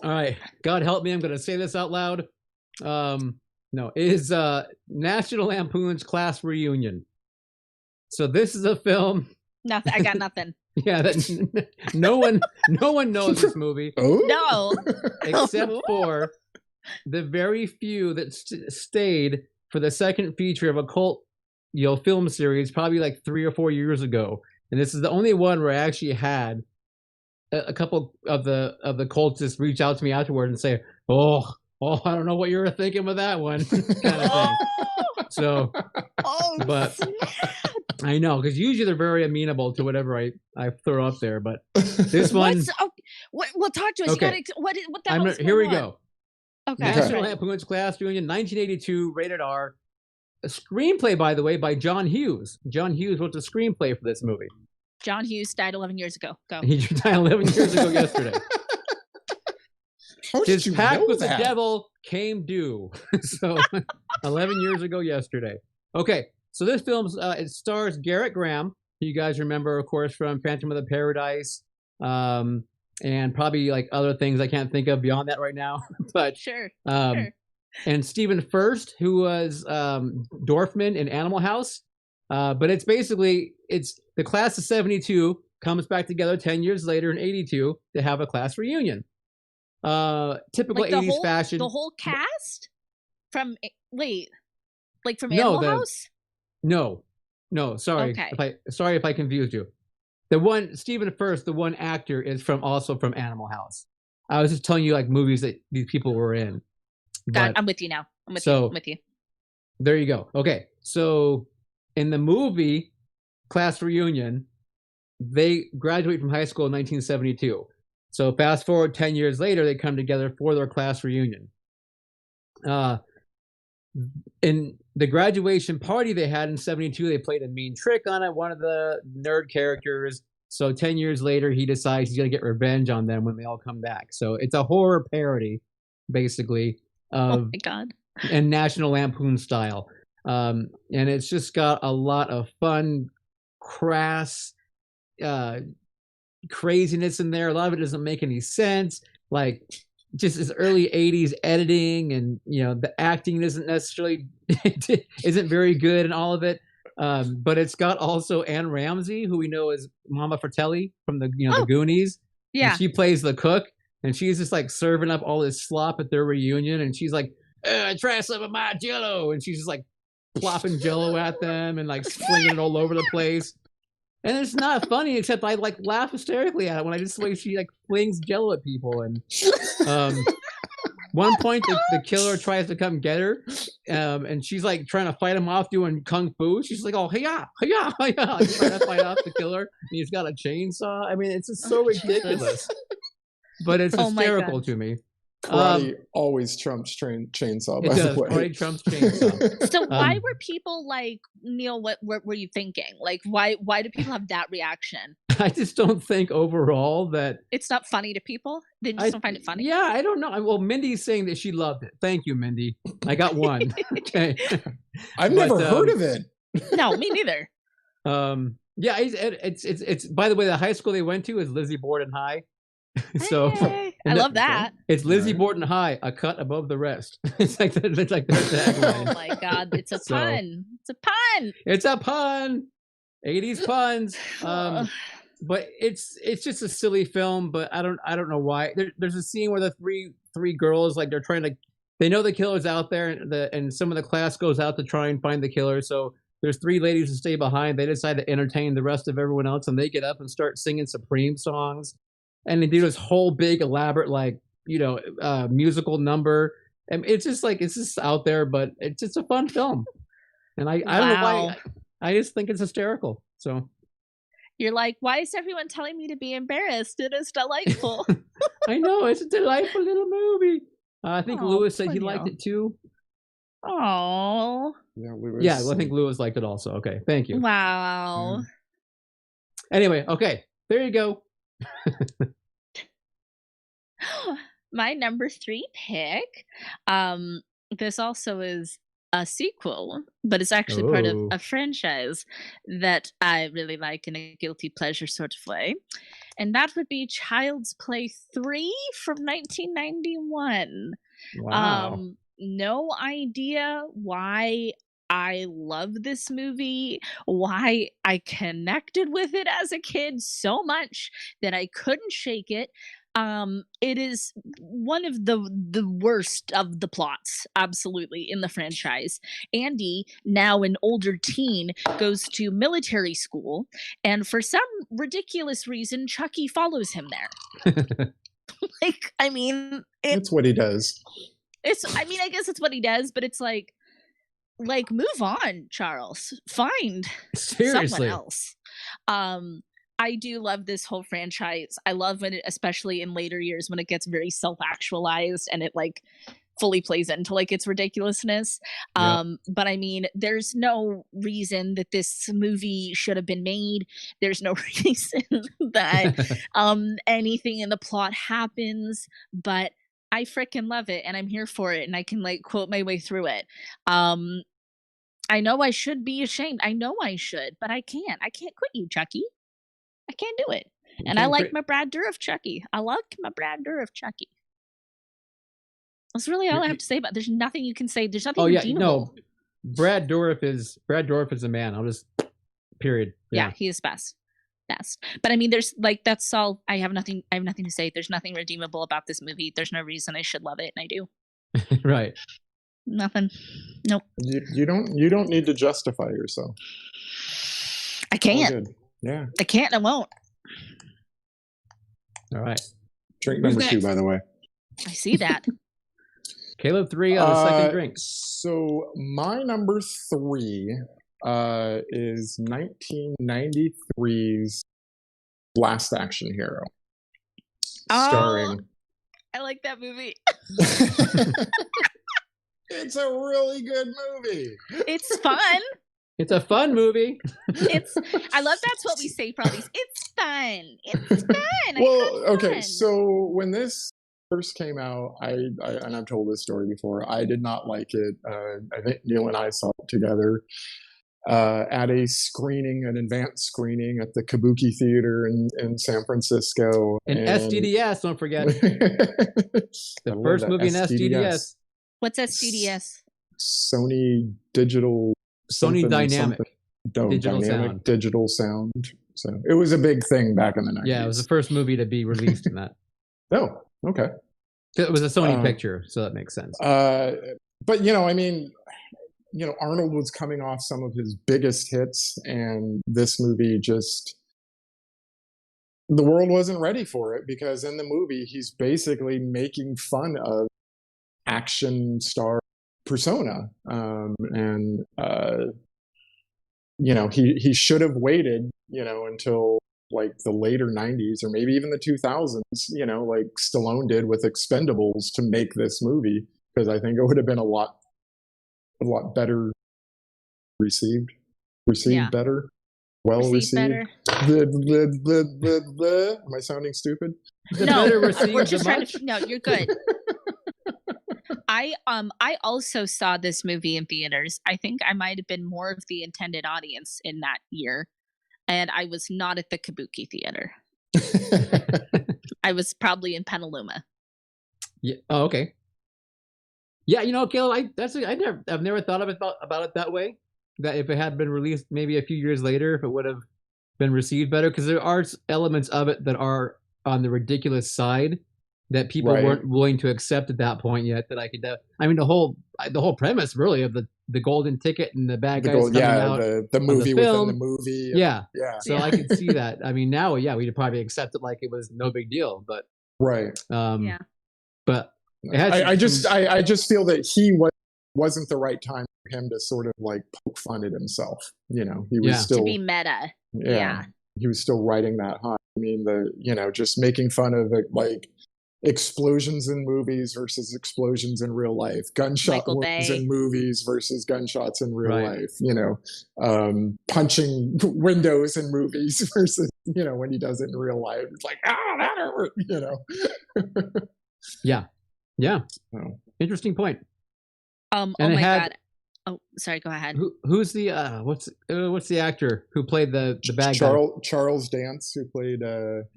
All right. God help me. I'm going to say this out loud. Is National Lampoon's Class Reunion. So this is a film. Nothing. I got nothing. Yeah, that no one knows this movie. Oh? No. Except for the very few that stayed for the second feature of a cult film series probably like 3 or 4 years ago, and this is the only one where I actually had a couple of the cultists reach out to me afterward and say, "Oh, I don't know what you were thinking with that one," kind of thing. So, but snap. I know, because usually they're very amenable to whatever I throw up there, but this one. Well, talk to us. Okay. You gotta, what the hell is here we going on? go. Okay. National Lampoon's Class Reunion, 1982, rated R. A screenplay, by the way, by John Hughes. John Hughes wrote the screenplay for this movie. John Hughes died 11 years ago. Go. He died 11 years ago yesterday. How did His you pact know with that? the devil came due. So 11 years ago yesterday. Okay, so this film it stars Garrett Graham, who you guys remember, of course, from Phantom of the Paradise, and probably like other things I can't think of beyond that right now. But Sure. And Stephen Furst, who was Dorfman in Animal House. But it's basically the class of 72 comes back together 10 years later in 82 to have a class reunion. Typical Like 80s fashion. The whole cast from from No, Animal House? No, sorry. Okay. Sorry if I confused you. The one Stephen Furst, the one actor, is also from Animal House. I was just telling you like movies that these people were in. God, I'm with you now. I'm with you. There you go. Okay, so in the movie Class Reunion, they graduate from high school in 1972. So fast forward 10 years later, they come together for their class reunion. In the graduation party they had in 72, they played a mean trick on it, one of the nerd characters. So 10 years later, he decides he's going to get revenge on them when they all come back. So it's a horror parody, basically, of Oh my God. and National Lampoon style. And it's just got a lot of fun, crass craziness in there. A lot of it doesn't make any sense. Like just this early 80s editing, and the acting isn't necessarily isn't very good in all of it. But it's got also Anne Ramsey, who we know as Mama Fratelli from the the Goonies. Yeah. And she plays the cook, and she's just like serving up all this slop at their reunion, and she's like, try some of my Jello, and she's just like plopping Jello at them and like slinging it all over the place. And it's not funny, except I like laugh hysterically at it when I just the way she like flings Jello at people. And one point the killer tries to come get her, and she's like trying to fight him off doing kung fu. She's like, "Oh, hiya, hiya, hiya!" Like, trying to fight off the killer, and he's got a chainsaw. I mean, it's just so ridiculous, but it's hysterical to me. Karate always trumps chainsaw. By the way, karate trumps chainsaw. So why were people like, Neil? What were you thinking? Like, why do people have that reaction? I just don't think overall that it's not funny to people. They just don't find it funny. Yeah, I don't know. Well, Mindy's saying that she loved it. Thank you, Mindy. I got one. Okay, I've never heard of it. No, me neither. Yeah, it's. By the way, the high school they went to is Lizzie Borden High. So hey, I love that. It's Lizzie Borden High, a cut above the rest. It's like their tagline. Oh my God, it's a pun. It's a pun. It's a pun. 80s puns. But it's just a silly film. But I don't know why. There's a scene where the three girls, like, they know the killer's out there, and some of the class goes out to try and find the killer. So there's three ladies who stay behind. They decide to entertain the rest of everyone else, and they get up and start singing Supreme songs. And they do this whole big elaborate musical number. And it's just out there, but it's just a fun film. And I don't know why. I just think it's hysterical. So you're like, why is everyone telling me to be embarrassed? It is delightful. I know, it's a delightful little movie. I think Lewis said he liked it too. Oh. Yeah, Lewis. Yeah, well, I think Lewis liked it also. Okay, thank you. Wow. Anyway, okay, there you go. My number 3 pick. This also is a sequel, but it's actually part of a franchise that I really like in a guilty pleasure sort of way. And that would be Child's Play 3 from 1991. Wow. No idea why I love this movie, why I connected with it as a kid so much that I couldn't shake it. It is one of the worst of the plots, absolutely, in the franchise. Andy, now an older teen, goes to military school, and for some ridiculous reason, Chucky follows him there. Like, I mean, That's what he does. I mean, I guess it's what he does, but it's like move on, Charles. Find someone Seriously. else. I do love this whole franchise. I love when it, especially in later years, when it gets very self-actualized and it like fully plays into like its ridiculousness. Yep. But I mean, there's no reason that this movie should have been made. There's no reason that anything in the plot happens, but I freaking love it and I'm here for it and I can like quote my way through it. I know I should be ashamed. I know I should, but I can't. I can't quit you, Chucky. I can't do it. And I like my Brad Dourif Chucky. I like my Brad Dourif Chucky. That's really all I have to say about it. There's nothing you can say. There's nothing redeemable. No. Brad Dourif is a man. I'll just period. Yeah, he is best. But I mean, there's like that's all. I have nothing to say. There's nothing redeemable about this movie. There's no reason I should love it, and I do. Right. Nothing. Nope. You don't need to justify yourself. I can't. Yeah. I can't and I won't. All right. Drink number 2, by the way. I see that. Caleb, 3 on the second drink. So my number 3 is 1993's Last Action Hero. Starring. I like that movie. It's a really good movie. It's fun. It's a fun movie. I love that's what we say for all these. It's fun. It's fun. Well, okay. So when this first came out, I and I've told this story before. I did not like it. I think Neil and I saw it together at a screening, an advanced screening at the Kabuki Theater in San Francisco. And SDDS, don't forget. The first movie in SDDS. What's SDDS? Sony Digital. Sony Dynamic. Digital sound. So it was a big thing back in the 90s. Yeah, it was the first movie to be released in that. Oh, okay. It was a Sony picture, so that makes sense. But I mean, Arnold was coming off some of his biggest hits, and this movie the world wasn't ready for it, because in the movie he's basically making fun of action star persona, he should have waited until like the later 90s or maybe even the 2000s, like Stallone did with Expendables, to make this movie, because I think it would have been a lot better received better, well received. Am I sounding stupid? No, we're just trying to. No, you're good. I also saw this movie in theaters. I think I might have been more of the intended audience in that year, and I was not at the Kabuki Theater. I was probably in Petaluma. Yeah. Oh, okay. Yeah, Caleb, I've never thought about it that way. That if it had been released maybe a few years later, if it would have been received better, because there are elements of it that are on the ridiculous side that people weren't willing to accept at that point yet. That I could, I mean, the whole premise really of the golden ticket and the bad guys coming out, the movie within the movie, yeah. So I can see that. I mean, now, we'd probably accept it like it was no big deal, but but I just feel that wasn't the right time for him to sort of like poke fun at himself. He was still to be meta. Yeah. He was still riding that high. I mean, just making fun of it, like explosions in movies versus explosions in real life, gunshot wounds in movies versus gunshots in real life, punching windows in movies versus, when he does it in real life, it's like, that hurt, Yeah. Interesting point. Oh my God. Oh, sorry. Go ahead. Who's the what's the actor who played the bad guy? Charles Dance, who played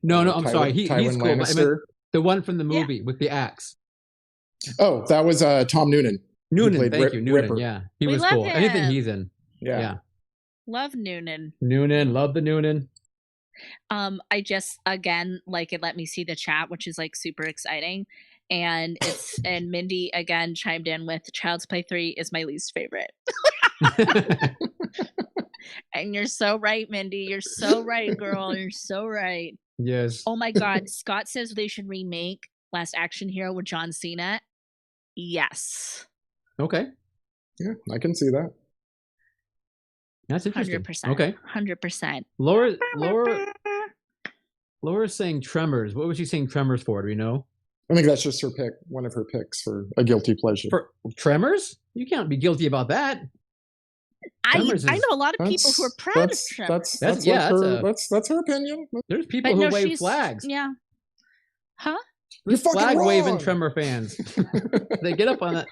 No, I'm sorry. He's cool. Lannister. I meant the one from the movie with the axe. Oh, that was Tom Noonan. Noonan, thank you, Noonan. Ripper. Yeah, he We was love cool. him. Anything he's in. Yeah. Love Noonan. Noonan, love the Noonan. I just again, like, it let me see the chat, which is, like, super exciting, and Mindy again chimed in with Child's Play 3 is my least favorite. And you're so right, Mindy, you're so right, girl, you're so right. Yes. Oh my god, Scott says they should remake Last Action Hero with John Cena. Yes. Okay. Yeah, I can see that. That's interesting. 100%. Okay. 100%. Laura's saying Tremors. What was she saying Tremors for? Do you know? I think that's just her pick, one of her picks for a guilty pleasure. For Tremors? You can't be guilty about that. I know a lot of people who are proud of Tremors. That's her opinion. There's people who wave flags. Yeah. Huh? There's flag waving Tremor fans. They get up on that.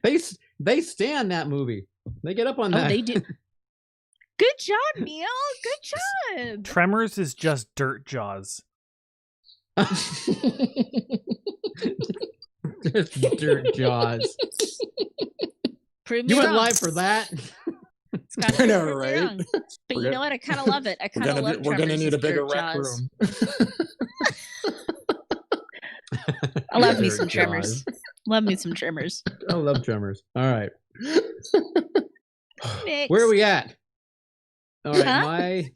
They stand that movie. They get up on that. Oh, they do. Good job, Neil. Good job. Tremors is just Dirt Jaws. Just Dirt Jaws. Prove me you went wrong. live for that. I know, right? But you know what? I kind of love it. I kind of love We're going to need a bigger rec Jaws. room. I love me some Tremors. Love me some Tremors. I love Tremors. All right. Next. Where are we at? All right, Huh? my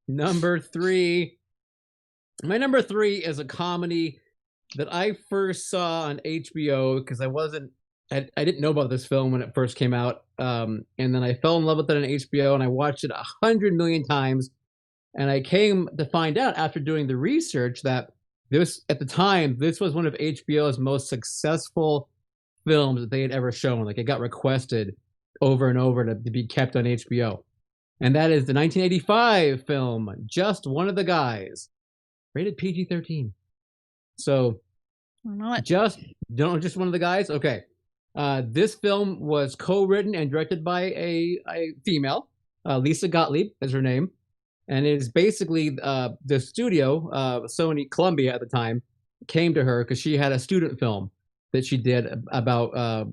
number three is a comedy that I first saw on HBO because I didn't know about this film when it first came out, and then I fell in love with it on HBO and I watched it 100 million times, and I came to find out after doing the research that this was one of HBO's most successful films that they had ever shown. Like, it got requested over and over to be kept on HBO. And that is the 1985 film, Just One of the Guys, rated PG-13. So, just One of the Guys? Okay. This film was co-written and directed by a female, Lisa Gottlieb is her name. And it is basically the studio, Sony Columbia at the time, came to her because she had a student film that she did about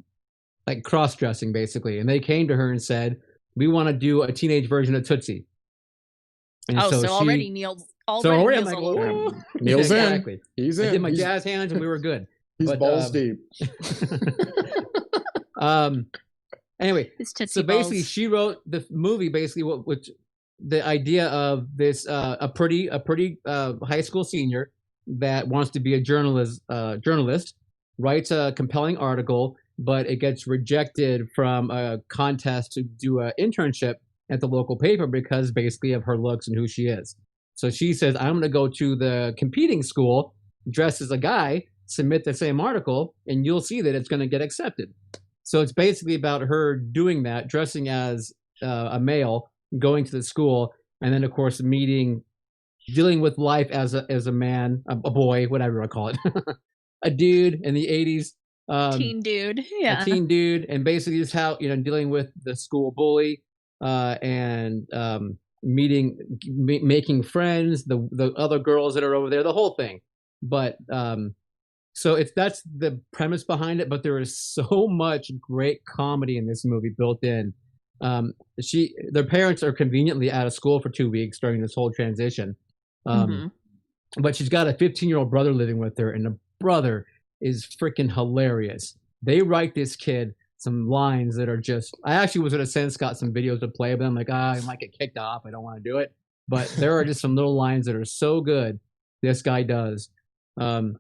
like cross-dressing, basically. And they came to her and said, we want to do a teenage version of Tootsie. And already Neil's all over. Neil's exactly. in. He's in. I did my jazz hands and we were good. He's balls deep. Anyway, so basically she wrote the movie which the idea of this a pretty high school senior that wants to be a journalist writes a compelling article, but it gets rejected from a contest to do an internship at the local paper because basically of her looks and who she is. So she says, I'm going to go to the competing school dressed as a guy, submit the same article, and you'll see that it's going to get accepted. So it's basically about her doing that, dressing as a male, going to the school, and then, of course, dealing with life as a man, a boy, whatever you want to call it, a dude in the 80s. Teen dude, yeah. A teen dude, and basically just how, dealing with the school bully and making friends, the other girls that are over there, the whole thing. But so that's the premise behind it, but there is so much great comedy in this movie built in. Their parents are conveniently out of school for 2 weeks during this whole transition. But she's got a 15-year-old brother living with her, and the brother is freaking hilarious. They write this kid some lines that are just, I actually was in a sense got some videos to play, but I'm like, I might get kicked off. I don't want to do it. But there are just some little lines that are so good. This guy does. And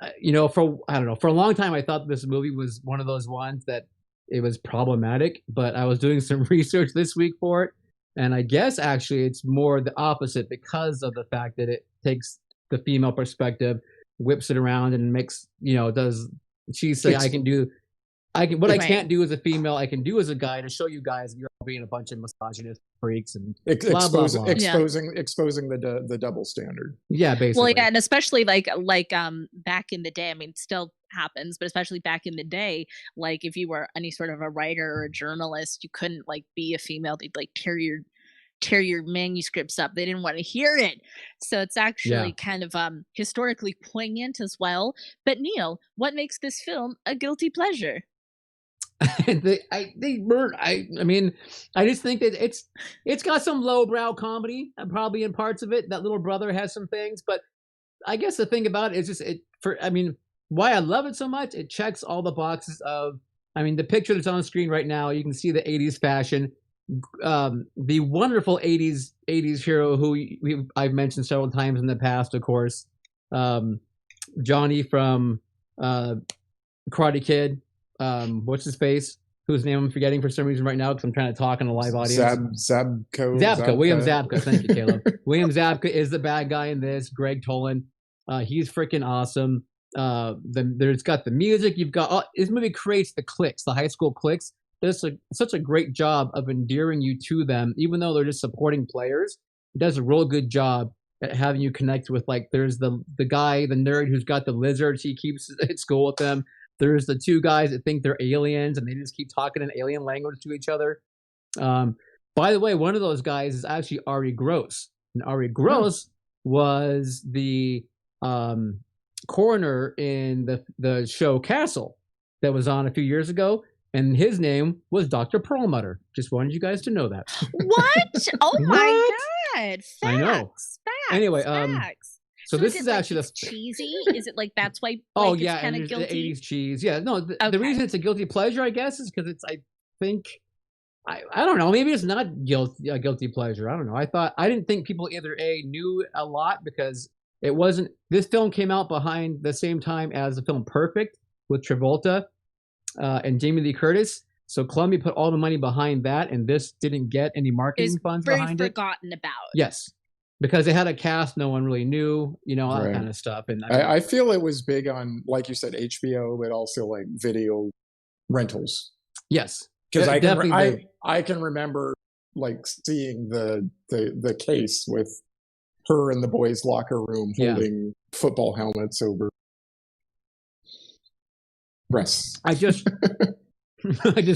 for a long time, I thought this movie was one of those ones that it was problematic, but I was doing some research this week for it. And I guess actually it's more the opposite because of the fact that it takes the female perspective, whips it around and makes, she say, I can't do as a female, I can do as a guy to show you guys you're all being a bunch of misogynist freaks and exposing the double standard. Yeah, basically. Well, yeah, and especially like back in the day, I mean, it still happens, but especially back in the day, like if you were any sort of a writer or a journalist, you couldn't like be a female. They'd like tear your manuscripts up. They didn't want to hear it. So it's actually kind of historically poignant as well. But Neil, what makes this film a guilty pleasure? And they weren't. I mean, I just think that it's got some lowbrow comedy, probably in parts of it. That little brother has some things, but I guess the thing about it is just I mean, why I love it so much. It checks all the boxes of. I mean, the picture that's on screen right now, you can see the '80s fashion. The wonderful '80s hero who I've mentioned several times in the past, of course, Johnny from Karate Kid. What's his face? Whose name I'm forgetting for some reason right now because I'm trying to talk in a live audience. Zabka. William Zabka. Thank you, Caleb. William Zabka is the bad guy in this. Greg Tolan. He's freaking awesome. There's got the music. You've got this movie creates the cliques, the high school cliques. Does such a great job of endearing you to them, even though they're just supporting players. It does a real good job at having you connect with, like, there's the guy, the nerd who's got the lizards he keeps at school with them. There's the two guys that think they're aliens and they just keep talking in alien language to each other. By the way, one of those guys is actually Ari Gross. And Ari Gross was the coroner in the show Castle that was on a few years ago. And his name was Dr. Perlmutter. Just wanted you guys to know that. What? Oh my God. Facts. I know. Facts. Anyway, facts. So this is like actually it's cheesy. Is it like that's why? Like, oh it's yeah, kind and of there's guilty. the '80s cheese. Yeah, no, the reason it's a guilty pleasure, I guess, is because it's. I think I don't know. Maybe it's not a guilty pleasure. I don't know. I didn't think people either knew a lot because it wasn't. This film came out behind the same time as the film Perfect with Travolta and Jamie Lee Curtis. So Columbia put all the money behind that, and this didn't get any marketing funds behind it. Forgotten about. Yes, because they had a cast no one really knew, all that Right. kind of stuff. And I feel it was big on, like you said, HBO, but also like video rentals. yes, Because definitely I can remember like seeing the case with her in the boys' locker room holding football helmets over breasts. I just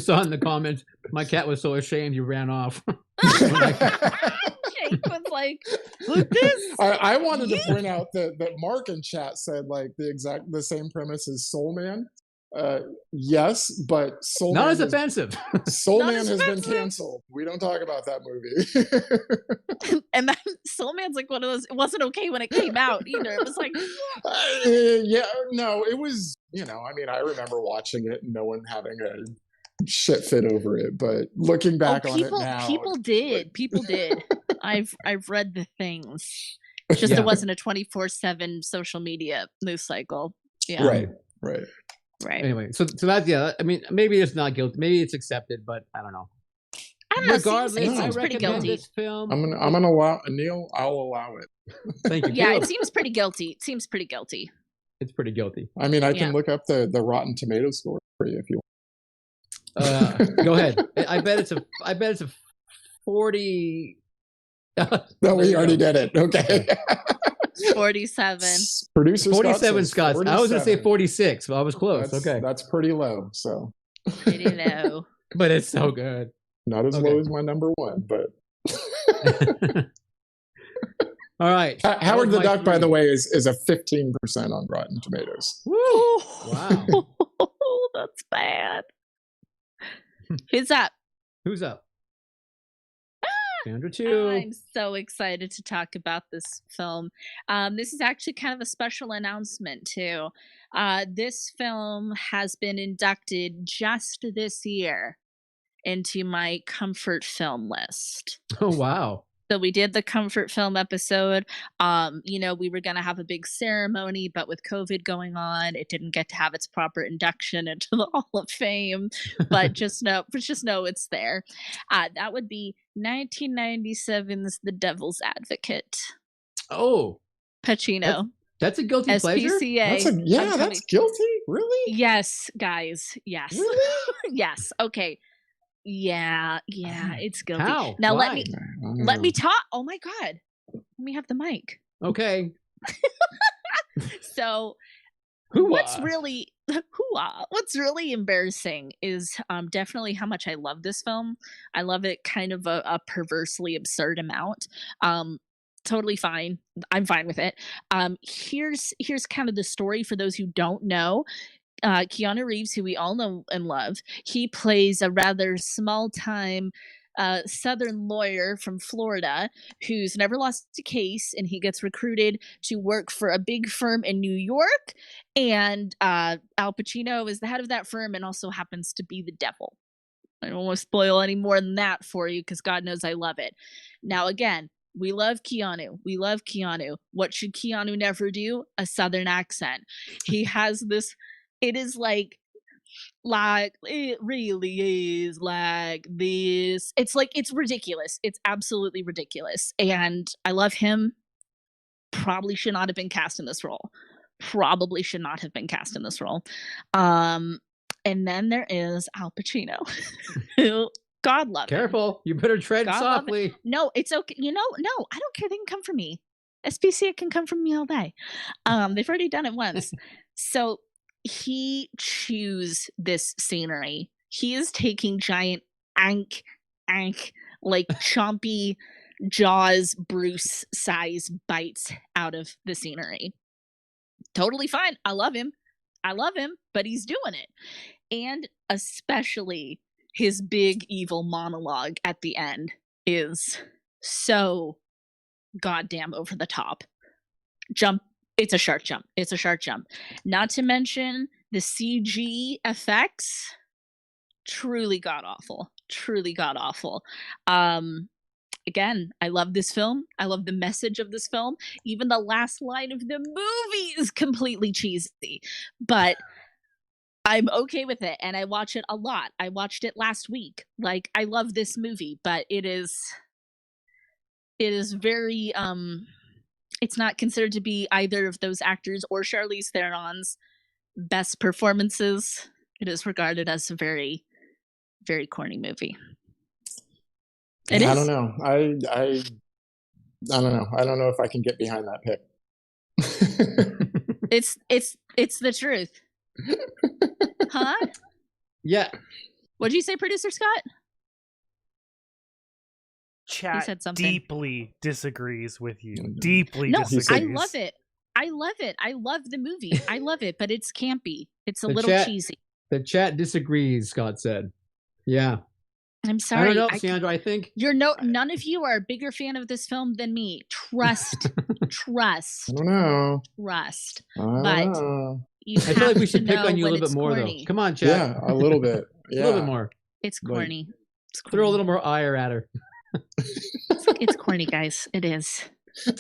saw in the comments, my cat was so ashamed you ran off. Jake was like, "Look this." I wanted to point out that Mark in chat said like the same premise as Soul Man. Yes, but Soul Not Man as offensive. Soul Not Man as has been offensive. canceled. We don't talk about that movie. And then Soul Man's like one of those. It wasn't okay when it came out either. It was like, Yeah, no, it was. I mean, I remember watching it and no one having a shit fit over it. But looking back on it now, people did. People did. I've read the things. It's just it wasn't a 24/7 social media news cycle. Yeah. Right. Right. Anyway, so that's I mean, maybe it's not guilty. Maybe it's accepted, but I don't know. I don't know. Regardless, It I seems pretty recommend guilty. this film. I'm gonna allow Neil. I'll allow it. Thank you. Yeah, Caleb. it seems pretty guilty. It seems pretty guilty. It's pretty guilty. I mean, I can Yeah. look up the Rotten Tomatoes score for you if you want. Go ahead. I bet it's a 40. No, we already did it. Okay. 47. Producer 47 Scott. Scots. I was gonna say 46, but I was close. Okay, That's pretty low. So Pretty low. but it's so good. not as Okay. low as my number one, but All right. Howard the my Duck, by three. the way, is a 15% on Rotten Tomatoes. Woo! Wow. That's bad. Who's up? Who's up? Sandra too. I'm so excited to talk about this film. This is actually kind of a special announcement, too. This film has been inducted just this year into my comfort film list. Oh wow. So we did the comfort film episode. We were going to have a big ceremony, but with COVID going on, it didn't get to have its proper induction into the Hall of Fame. But just know it's there. That would be 1997's The Devil's Advocate. Oh, Pacino. that's a guilty pleasure. SPCA. That's guilty? Really? Yes, guys. Yes. Really? Yes. Okay. Yeah, it's guilty. How? Now Why? let me talk. Oh my God. Let me have the mic. Okay. So Hoo-ah. what's really embarrassing is definitely how much I love this film. I love it kind of a perversely absurd amount. Totally fine. I'm fine with it. Here's kind of the story for those who don't know. Keanu Reeves, who we all know and love, he plays a rather small-time, Southern lawyer from Florida who's never lost a case, and he gets recruited to work for a big firm in New York, and, Al Pacino is the head of that firm and also happens to be the devil. I don't wanna spoil any more than that for you because God knows I love it. Now again, we love Keanu. We love Keanu. What should Keanu never do? A Southern accent. He has this it is like it really is like this. It's like it's ridiculous. It's absolutely ridiculous. And I love him. Probably should not have been cast in this role. Probably should not have been cast in this role. Um, and then there is Al Pacino, who God love him. Careful, you better tread God love softly. No, it's okay. No, I don't care. They can come for me. SPCA can come for me all day. They've already done it once. So he chews this scenery. He is taking giant ank, like chompy Jaws Bruce size bites out of the scenery. Totally fine. I love him, but he's doing it. And especially his big evil monologue at the end is so goddamn over the top. It's a shark jump. It's a shark jump. Not to mention the CG effects, truly god awful. Truly god awful. Again, I love this film. I love the message of this film. Even the last line of the movie is completely cheesy, but I'm okay with it, and I watch it a lot. I watched it last week. Like, I love this movie, but it is very it's not considered to be either of those actors or Charlize Theron's best performances. It is regarded as a very, very corny movie. I don't know. I don't know. I don't know if I can get behind that pick. It's the truth. Huh? Yeah. What'd you say, producer Scott? Chat said something. deeply disagrees with you. Deeply No, disagrees. I love it. I love it. I love the movie. I love it, but it's campy. It's a The little chat- cheesy. The chat disagrees, Scott said. Yeah. I'm I sorry. don't know, Sandra. I think None of you are a bigger fan of this film than me. Trust. Trust. I don't know. Trust. I don't But know. you I feel like we have to should pick know on you a when little it's bit more, corny. though. Come on, chat. Yeah, a little bit. Yeah. A little bit more. It's Like- corny. It's Throw a corny. little more ire at her. It's corny, guys. It is.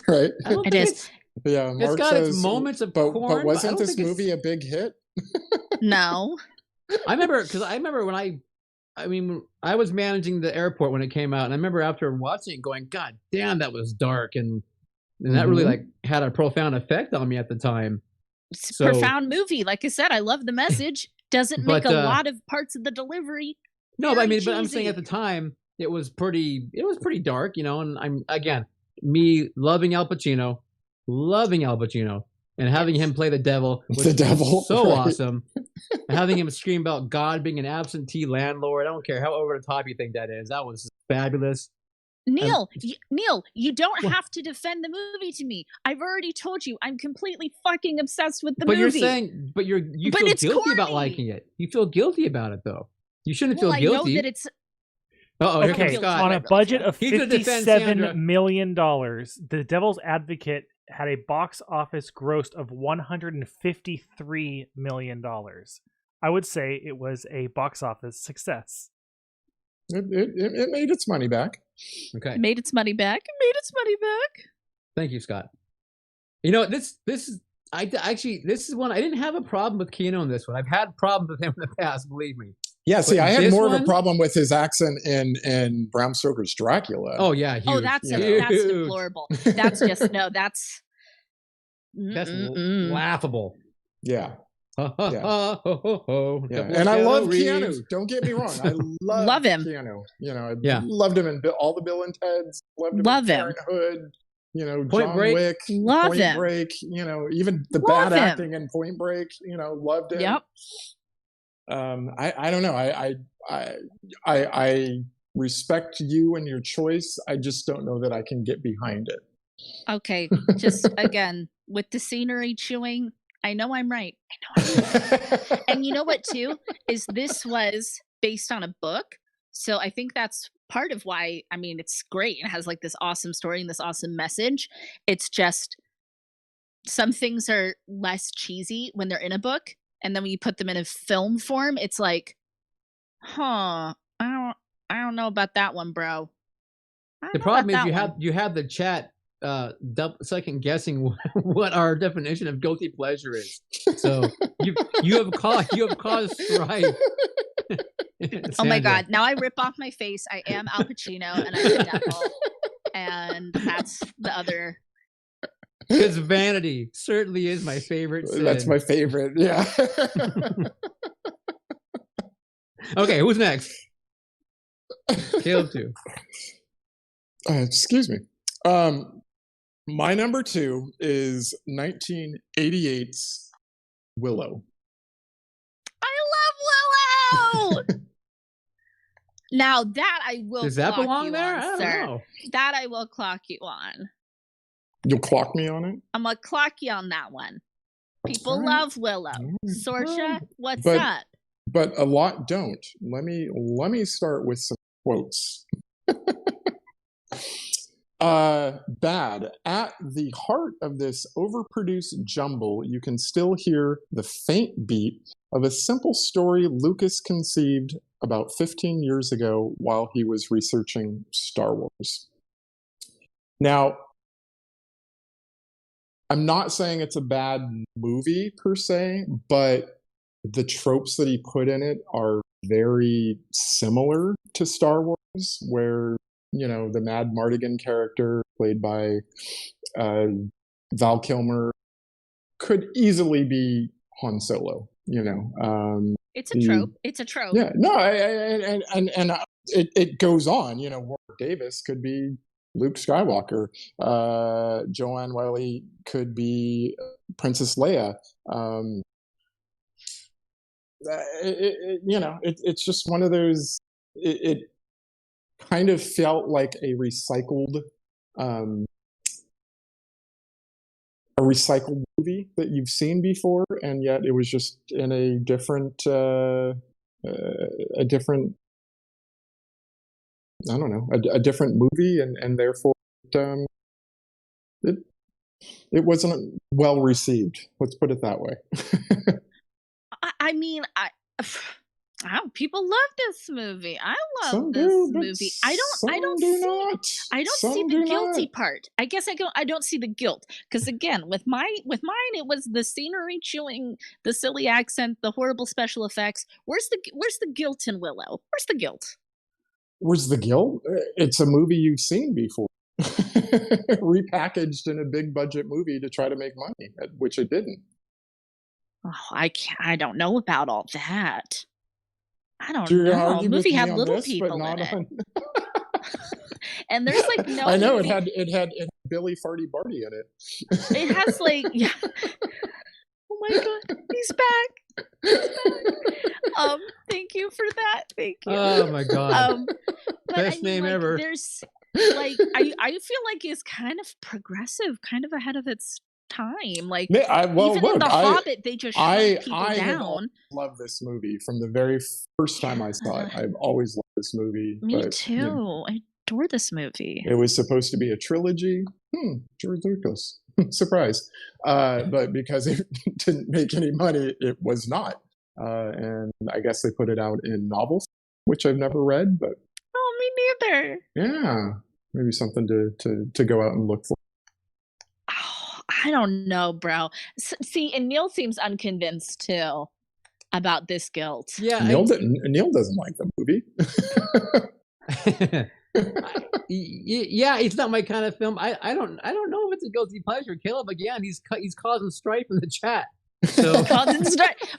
Right. I don't It think is. it's- Yeah. It's Mark got says, its moments of but corn, but I wasn't don't this think it's- movie a big hit? No. I remember when I mean, I was managing the airport when it came out, and I remember after watching it going, God damn, that was dark, and that really Mhm. like had a profound effect on me at the time. It's a So- profound movie. Like I said, I love the message. Doesn't make But, a lot of parts of the delivery. No, but very I'm saying cheesy. at the time it was pretty dark, you know. And I'm again me loving Al Pacino, and having him play the devil was The devil, so right. awesome. And having him scream about God being an absentee landlord. I don't care how over the top you think that is. That was fabulous. Neil, you don't What? have to defend the movie to me. I've already told you I'm completely fucking obsessed with the But movie. you're saying, you But feel it's guilty about corny. liking it. You feel guilty about it, though. You shouldn't well, feel I guilty. know that it's Uh-oh, here Okay, comes Scott. on a budget of He's gonna defend Sandra. $57 million, The Devil's Advocate had a box office gross of $153 million. I would say it was a box office success. It made its money back. Okay, made its money back. thank you, Scott. You know, this is one I didn't have a problem with Keanu in this one. I've had problems with him in the past, believe me. Yeah, see, But I had this more of one- a problem with his accent in Bram Stoker's Dracula. Oh yeah, huge. Oh, that's you that's Huge. deplorable. That's just no. That's That's mm-mm-mm. laughable. yeah, Ha, ha, Yeah. ha, ho, ho, ho. yeah. Double And I love Reeves. Keanu. Don't get me wrong. I Love him. Keanu. You know, I Yeah. loved him in all the Bill and Ted's. Loved him Love in him. Parenthood. You know, Point John Break. Wick. Love Point him. Break. You know, even the Love bad him. acting in Point Break. You know, loved it. Yep. I don't know. I respect you and your choice. I just don't know that I can get behind it. Okay. Just again with the scenery chewing. I know I'm right. I know I'm right. And you know what too? Is this was based on a book. So I think that's part of why, I mean, it's great. It has like this awesome story and this awesome message. It's just some things are less cheesy when they're in a book. And then when you put them in a film form, it's like, huh, I don't know about that one, bro. I The don't know problem about is that one. you have the chat second guessing what our definition of guilty pleasure is. So you have caused strife. Oh my Sandra. God. Now I rip off my face. I am Al Pacino and I'm the devil. And that's the other. Because vanity certainly is my favorite sin. That's my favorite. Yeah. Okay, who's next? Caleb 2. Excuse me. My number 2 is 1988's Willow. I love Willow. Now that I will. Does that clock belong you there? on, I don't sir. know. That I will clock you on. You'll clock me on it? I'm gonna clock you on that one. People All right. love Willow. Sorsha, what's up? But a lot don't. Let me start with some quotes. Bad. At the heart of this overproduced jumble, you can still hear the faint beat of a simple story Lucas conceived about 15 years ago while he was researching Star Wars. Now, I'm not saying it's a bad movie per se, but the tropes that he put in it are very similar to Star Wars, where, you know, the Mad Mardigan character played by Val Kilmer could easily be Han Solo, you know. It's a trope. It's a trope. Yeah, no, and it goes on, you know, Warwick Davis could be Luke Skywalker. Joanne Wiley could be Princess Leia. You know, it's just one of those. It kind of felt like a recycled movie that you've seen before, and yet it was just in a different I don't know, a different movie, and therefore it wasn't well received. Let's put it that way. I mean, people love this movie. I love Some this do, but movie. I don't do see not. I don't Some see do the guilty not. part. I guess I don't see the guilt, because again, with mine it was the scenery chewing, the silly accent, the horrible special effects. Where's the guilt in Willow? Where's the guilt? Where's the guilt? It's a movie you've seen before. Repackaged in a big budget movie to try to make money, which it didn't. Oh, I don't know about all that. I don't You're gonna know. argue The movie with me had on little this, but people not in it. on. And there's like no I know movie. it had Billy Farty Barty in it. It has like, yeah. Oh my God, he's back. He's back. Thank you for that. Thank you. Oh my God. But Best name like, ever. There's like I feel like it's kind of progressive, kind of ahead of its time. Like even in The Hobbit, they just shut people down. I love this movie from the very first time I saw it. I've always loved this movie. Me too. You know, I adore this movie. It was supposed to be a trilogy. George Lucas. Surprise. But because it didn't make any money, it was not. And I guess they put it out in novels, which I've never read, but oh, me neither. Yeah. Maybe something to go out and look for. Oh, I don't know, bro. See, and Neil seems unconvinced too about this guilt. Yeah, Neil doesn't like the movie. Yeah, it's not my kind of film. I don't know if it's a guilty pleasure. Caleb, again, he's causing strife in the chat. So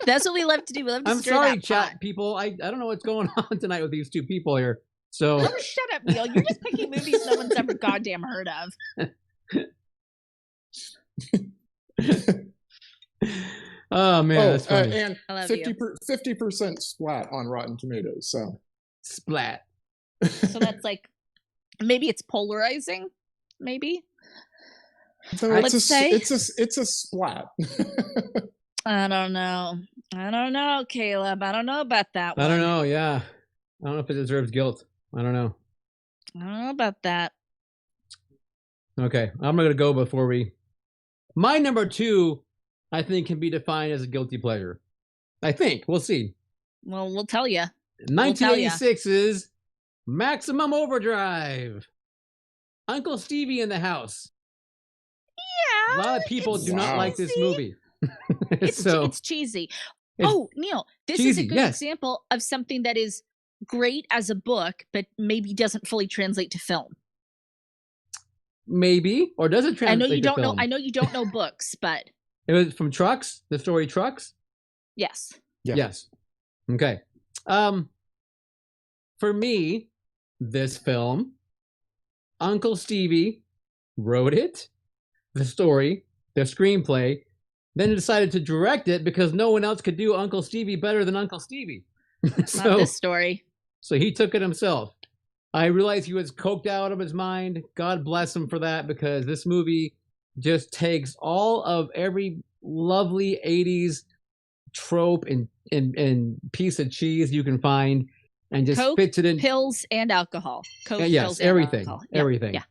that's what we love to do. We love to I'm stir sorry, that chat pot. people. I don't know what's going on tonight with these two people here. So oh, shut up, Neil. You're just picking movies no one's ever goddamn heard of. Oh man, that's funny. And 50% splat on Rotten Tomatoes. So splat. So that's like, maybe it's polarizing. Maybe. So Let's say it's a splat. I don't know, Caleb. I don't know about that one. I don't know. Yeah, I don't know if it deserves guilt. I don't know. I don't know about that. Okay, I'm gonna go before we. My number 2, I think, can be defined as a guilty pleasure. I think we'll see. Well, we'll tell you. 1986 is Maximum Overdrive. Uncle Stevie in the house. Yeah. A lot of people do not like this movie. It's cheesy. Oh, Neil, this is a good example of something that is great as a book, but maybe doesn't fully translate to film. Maybe, or does it translate? I know you to don't film? know. I know you don't know books, but it was from Trucks. The story Trucks. Yes. Yeah. Yes. Okay. For me, this film, Uncle Stevie wrote it, the story, the screenplay, then decided to direct it because no one else could do Uncle Stevie better than Uncle Stevie. Not this story. So he took it himself. I realized he was coked out of his mind. God bless him for that, because this movie just takes all of every lovely 80s trope and piece of cheese you can find and just Coke, fits it in. Pills and alcohol. Coke, yes, pills, everything. And alcohol. Everything. Yeah.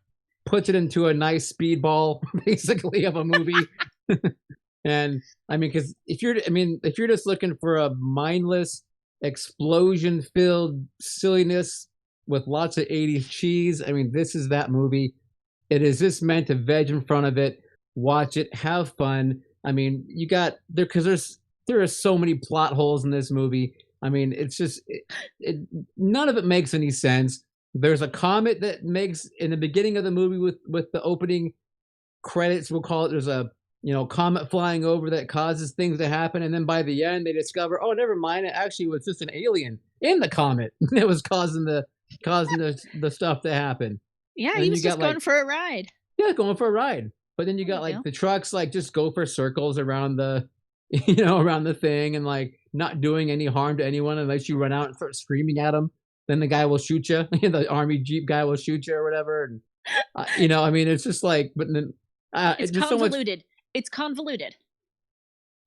Puts it into a nice speedball, basically, of a movie. And I mean, because if you're just looking for a mindless, explosion-filled silliness with lots of 80s cheese, I mean, this is that movie. It is just meant to veg in front of it, watch it, have fun. I mean, you got there because there are so many plot holes in this movie. I mean, it's just none of it makes any sense. There's a comet that makes in the beginning of the movie with the opening credits, we'll call it. There's a comet flying over that causes things to happen, and then by the end they discover, oh, never mind, it actually was just an alien in the comet that was causing the stuff to happen. Yeah, he was just going for a ride. Yeah, going for a ride. But then you got the trucks just go for circles around the around the thing and not doing any harm to anyone unless you run out and start screaming at them. Then the guy will shoot you. The army jeep guy will shoot you or whatever. And I mean, it's just but then it's just convoluted. So much. It's convoluted.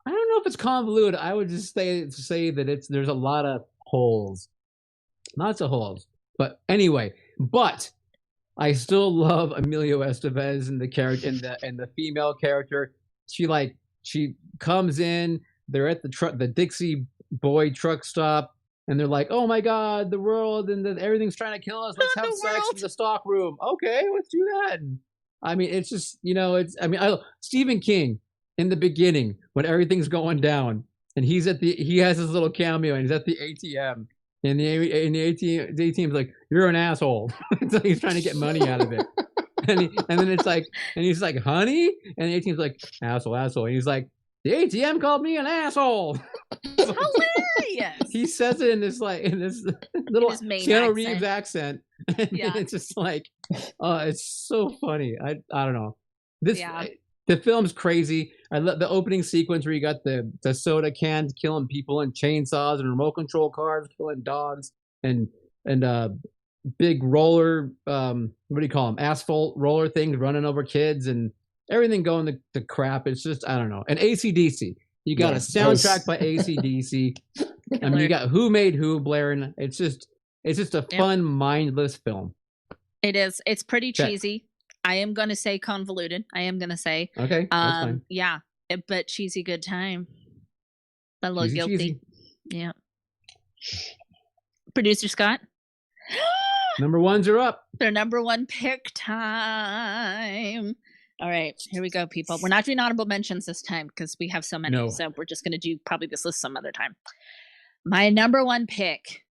I don't know if it's convoluted. I would just say that there's a lot of holes, lots of holes. But anyway, I still love Emilio Estevez and the character and the female character. She comes in. They're at the Dixie Boy truck stop, and they're like, "Oh my God, the world and everything's trying to kill us. Let's have sex in the stock room." Okay, let's do that. And, I mean, it's just Stephen King in the beginning when everything's going down, and he has his little cameo, and he's at the ATM, and the ATM's like, "You're an asshole." So he's trying to get money out of it, and then it's and he's like, "Honey," and the ATM's like, "Asshole, asshole," and he's like, "The ATM called me an asshole." Hilarious. He says it in this little Keanu Reeves accent. And it's just it's so funny. I don't know. The film's crazy. I love the opening sequence where you got the soda cans killing people and chainsaws and remote control cars killing dogs and big roller what do you call them, asphalt roller things running over kids and everything going to crap. It's just, I don't know. And AC/DC. You got a soundtrack by AC/DC. I mean, you got Who Made Who blaring. It's just a fun, mindless film. It is. It's pretty cheesy. I am going to say convoluted. Okay, that's fine. Yeah, but cheesy good time. A little cheesy, guilty. Cheesy. Yeah. Producer Scott? Number ones are up. Their number one pick time. All right, here we go, people. We're not doing honorable mentions this time because we have so many. No. So we're just going to do probably this list some other time. My number one pick,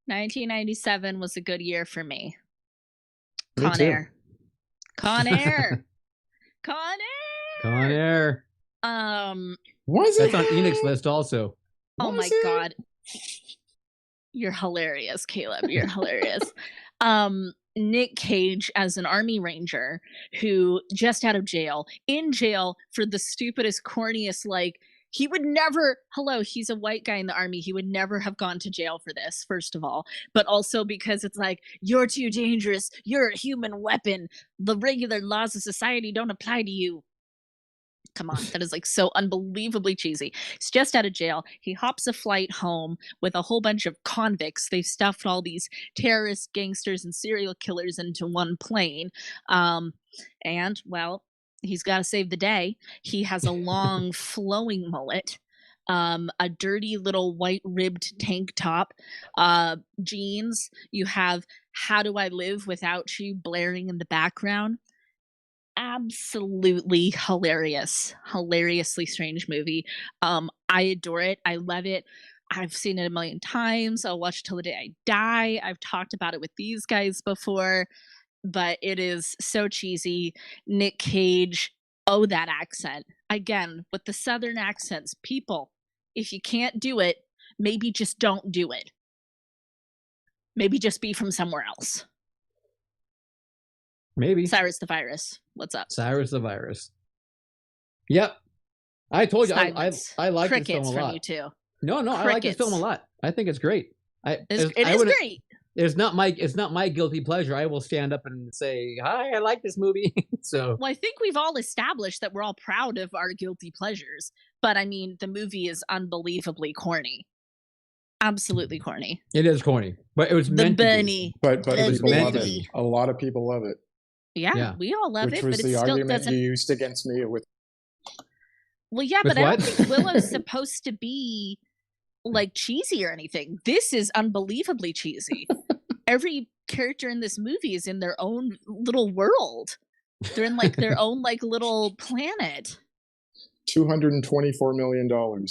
1997 was a good year for me. Con Air. Was it? That's on Enoch's list also. Oh my God. You're hilarious, Caleb. You're hilarious. Nick Cage as an Army Ranger who just out of jail, in jail for the stupidest, corniest, He would never, hello, he's a white guy in the army. He would never have gone to jail for this, first of all. But also because it's like, you're too dangerous. You're a human weapon. The regular laws of society don't apply to you. Come on, that is like so unbelievably cheesy. He's just out of jail. He hops a flight home with a whole bunch of convicts. They've stuffed all these terrorists, gangsters, and serial killers into one plane. And, well, he's got to save the day. He has a long, flowing mullet, a dirty little white ribbed tank top, jeans. You have How Do I Live Without You blaring in the background. Absolutely hilarious, hilariously strange movie. I adore it. I love it. I've seen it a million times. I'll watch it till the day I die. I've talked about it with these guys before, but it is so cheesy. Nick Cage, oh, that accent. Again, with the Southern accents, people, if you can't do it, maybe just don't do it. Maybe just be from somewhere else. Maybe. Cyrus the Virus. What's up? Cyrus the Virus. Yep. I told you I like this film a lot. From you too. No, I like this film a lot. I think it's great. It is great. It's not my guilty pleasure. I will stand up and say, "Hi, I like this movie." So, well, I think we've all established that we're all proud of our guilty pleasures, but I mean, the movie is unbelievably corny. Absolutely corny. It is corny, but it was meant to be. But people love it. A lot of people love it. Yeah, we all love it, but it still argument doesn't. You used against me with. Well, yeah, but I don't think Willow's supposed to be like cheesy or anything. This is unbelievably cheesy. Every character in this movie is in their own little world. They're in like their own like little planet. $224 million.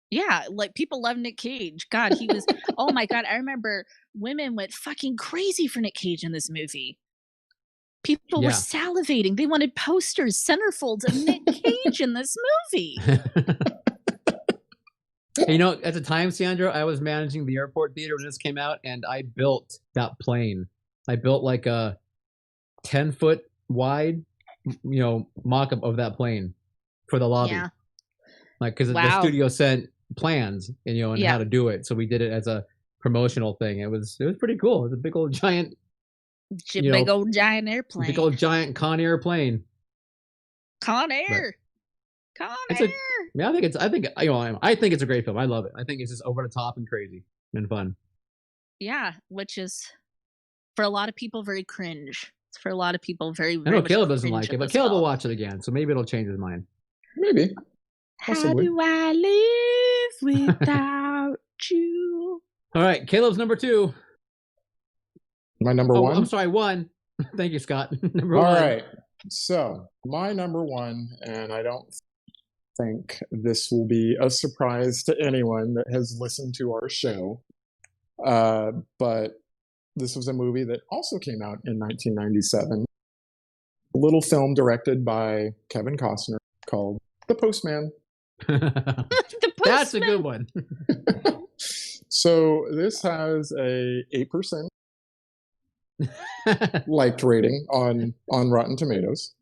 Yeah, like people love Nick Cage. God, he was. Oh my God, I remember women went fucking crazy for Nick Cage in this movie. People were salivating. They wanted posters, centerfolds of Nick Cage in this movie. You know, at the time, Sandra, I was managing the airport theater when this came out, and I built that plane. I built like a 10-foot wide, mock-up of that plane for the lobby. Yeah. Like, because the studio sent plans, and how to do it. So we did it as a promotional thing. It was pretty cool. It was a big old giant. Big old giant airplane. Big old giant Con Air plane. Con Air. Con Air. I think it's a great film. I love it. I think it's just over the top and crazy and fun. Yeah, which is for a lot of people very cringe. It's for a lot of people very. I know Caleb doesn't like it, but Caleb will watch it again, so maybe it'll change his mind. Maybe. Possibly. How do I live without you? All right, Caleb's number 2. My number 1? I'm sorry, 1. Thank you, Scott. Number 1. All right. So, my number 1, and I don't think this will be a surprise to anyone that has listened to our show, but this was a movie that also came out in 1997. A little film directed by Kevin Costner called The Postman. The Postman. That's a good one. So, this has a 8% liked rating on Rotten Tomatoes.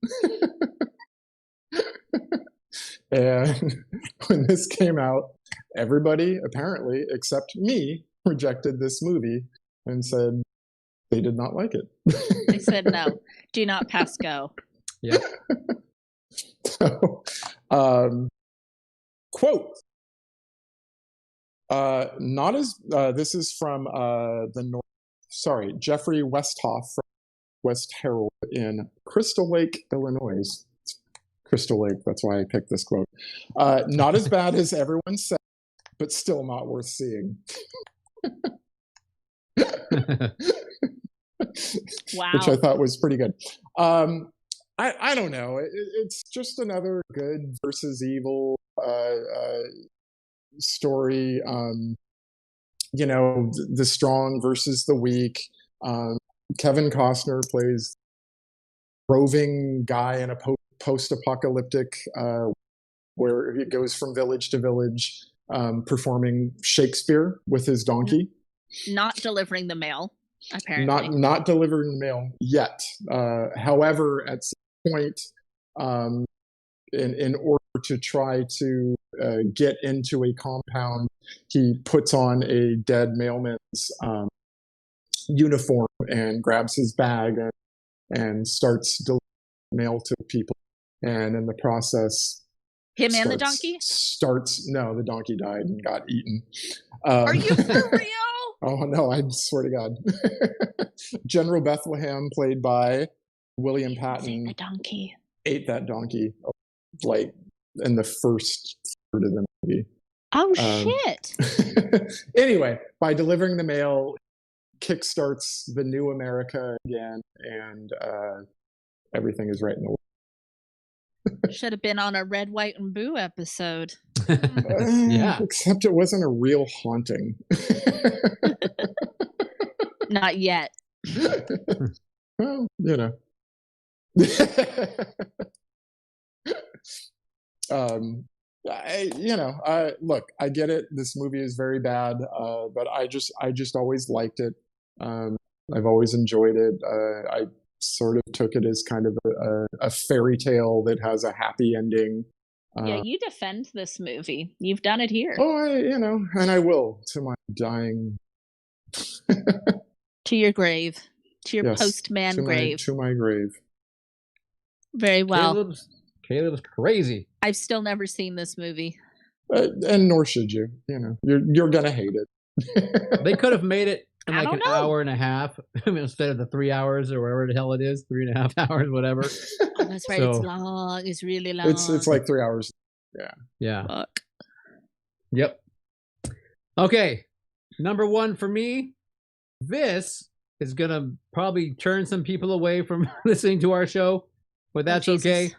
And when this came out, everybody apparently except me rejected this movie and said they did not like it. They said no, do not pass go. Yeah. So, quote, not as this is from Jeffrey Westhoff from West Herald in Crystal Lake, Illinois. Crystal Lake, that's why I picked this quote. Not as bad as everyone said, but still not worth seeing. Wow. Which I thought was pretty good. I don't know. It's just another good versus evil story. The strong versus the weak. Kevin Costner plays roving guy in a post-apocalyptic where he goes from village to village performing Shakespeare with his donkey. Not delivering the mail, apparently. Not delivering the mail yet. However, at some point, in order to try to get into a compound, he puts on a dead mailman's uniform and grabs his bag and starts delivering mail to people. And in the process, Him and the donkey? No, the donkey died and got eaten. Are you for real? Oh, no, I swear to God. General Bethlehem, played by William Patton, the donkey. ate that donkey like in the first third of the movie. Oh, shit. Anyway, by delivering the mail, kickstarts the new America again, and everything is right in the world. Should have been on a Red, White, and Boo episode. Yeah. Except it wasn't a real haunting. Not yet. Well, you know. Look, I get it. This movie is very bad, but I just always liked it. I've always enjoyed it. I sort of took it as kind of a fairy tale that has a happy ending. Yeah, you defend this movie. You've done it here. Oh, and I will to my dying. To your grave. To your postman grave. To my grave. Very well. Caleb's crazy. I've still never seen this movie. And nor should you. You're gonna hate it. They could have made it in I like don't an know. hour and a half instead of the 3 hours or whatever the hell it is, 3.5 hours, whatever. Oh, that's right. So- It's long. It's really long. It's like 3 hours. Yeah. Fuck. Yep. Okay. Number one for me. This is gonna probably turn some people away from listening to our show, but that's Jesus. okay.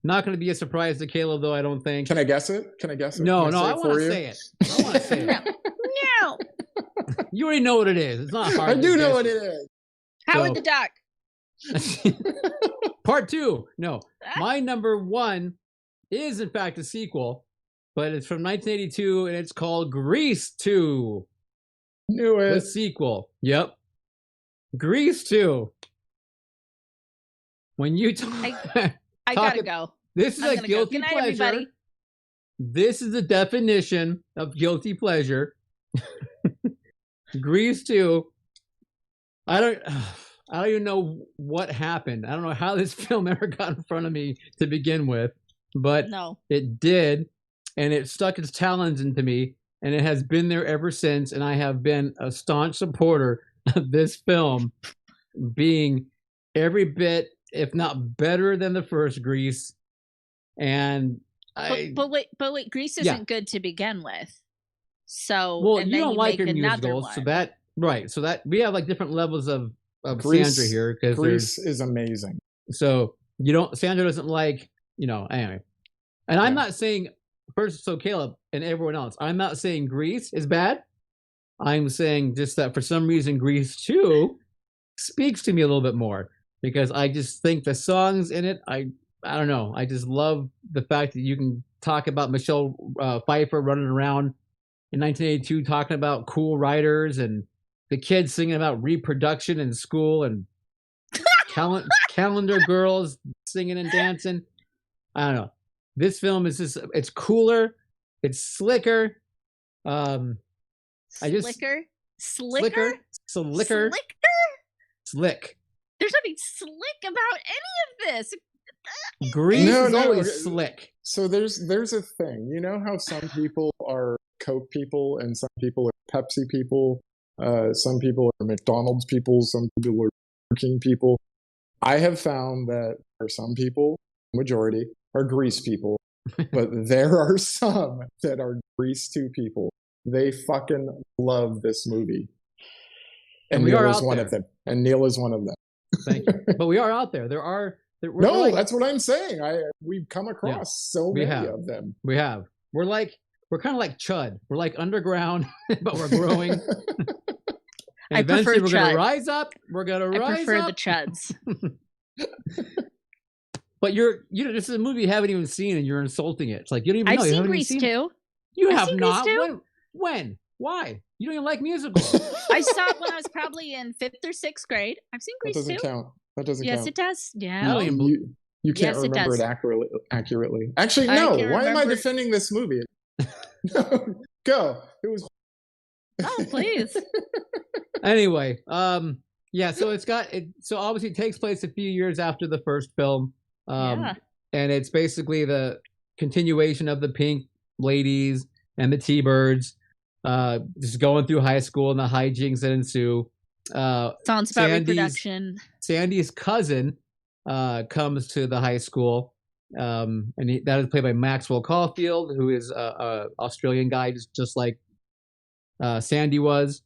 Not going to be a surprise to Caleb, though, I don't think. Can I guess it? No, Can I say it want for to you? say it. I want to say it. No. You already know what it is. It's not hard. I to do know guess. what it is. Howard So- the Duck. Part two. No, my number one is in fact a sequel, but it's from 1982 and it's called Grease 2. Knew The it. sequel. Yep. Grease 2. When you talk, I gotta go. this is I'm a gonna go. guilty Good night, pleasure. everybody. This is the definition of guilty pleasure. Grease 2. I don't even know what happened. I don't know how this film ever got in front of me to begin with, but No. it did, and it stuck its talons into me, and it has been there ever since, and I have been a staunch supporter of this film being every bit, if not better than the first Grease. And But wait, Grease isn't good to begin with. So well, and you then don't like her make another musicals, one. so that right. So that we have like different levels of Grease- Sandra here because Grease is amazing. so you don't Sandra doesn't like anyway. And I'm Yeah. not saying first. So Caleb and everyone else, I'm not saying Grease is bad. I'm saying just that for some reason Grease 2 speaks to me a little bit more because I just think the songs in it. I don't know. I just love the fact that you can talk about Michelle Pfeiffer running around in 1982 talking about cool writers and the kids singing about reproduction in school and calendar girls singing and dancing. I don't know. This film is just it's cooler, it's slicker. Slicker? Slick. There's nothing slick about any of this. Grease No, is no, always slick. So there's a thing. You know how some people are Coke people and some people are Pepsi people. Some people are McDonald's people. Some people are Burger King people. I have found that there are some people, majority, are Grease people, but there are some that are Grease 2 people. They fucking love this movie. And we Neil are is out one there. of them. And Neil is one of them. Thank you. But we are out there. We're No, like- that's what I'm saying. We've come across so we many have. of them. we have. We're kind of like Chud. We're like underground, but we're growing. And I eventually prefer we're gonna Chud. rise up. We're gonna I rise prefer up. the Chuds. But this is a movie you haven't even seen, and you're insulting it. It's like you don't even I've know. You seen haven't even Grease seen it. too. You I've have seen Grease not. too. When? Why? You don't even like musicals. I saw it when I was probably in 5th or 6th grade. I've seen That Grease doesn't too. count. That doesn't Yes, count. it does. I Yeah. don't even believe- You can't Yes, it remember does. it accurately. Actually, I no. can Why am I remember- defending this movie? No, go. It was. Oh, please. Anyway, yeah, so so obviously it takes place a few years after the first film. Yeah. And it's basically the continuation of the Pink Ladies and the T-Birds, just going through high school and the hijinks that ensue. Sounds about reproduction. Sandy's cousin comes to the high school, and that is played by Maxwell Caulfield, who is a Australian guy, just like Sandy was.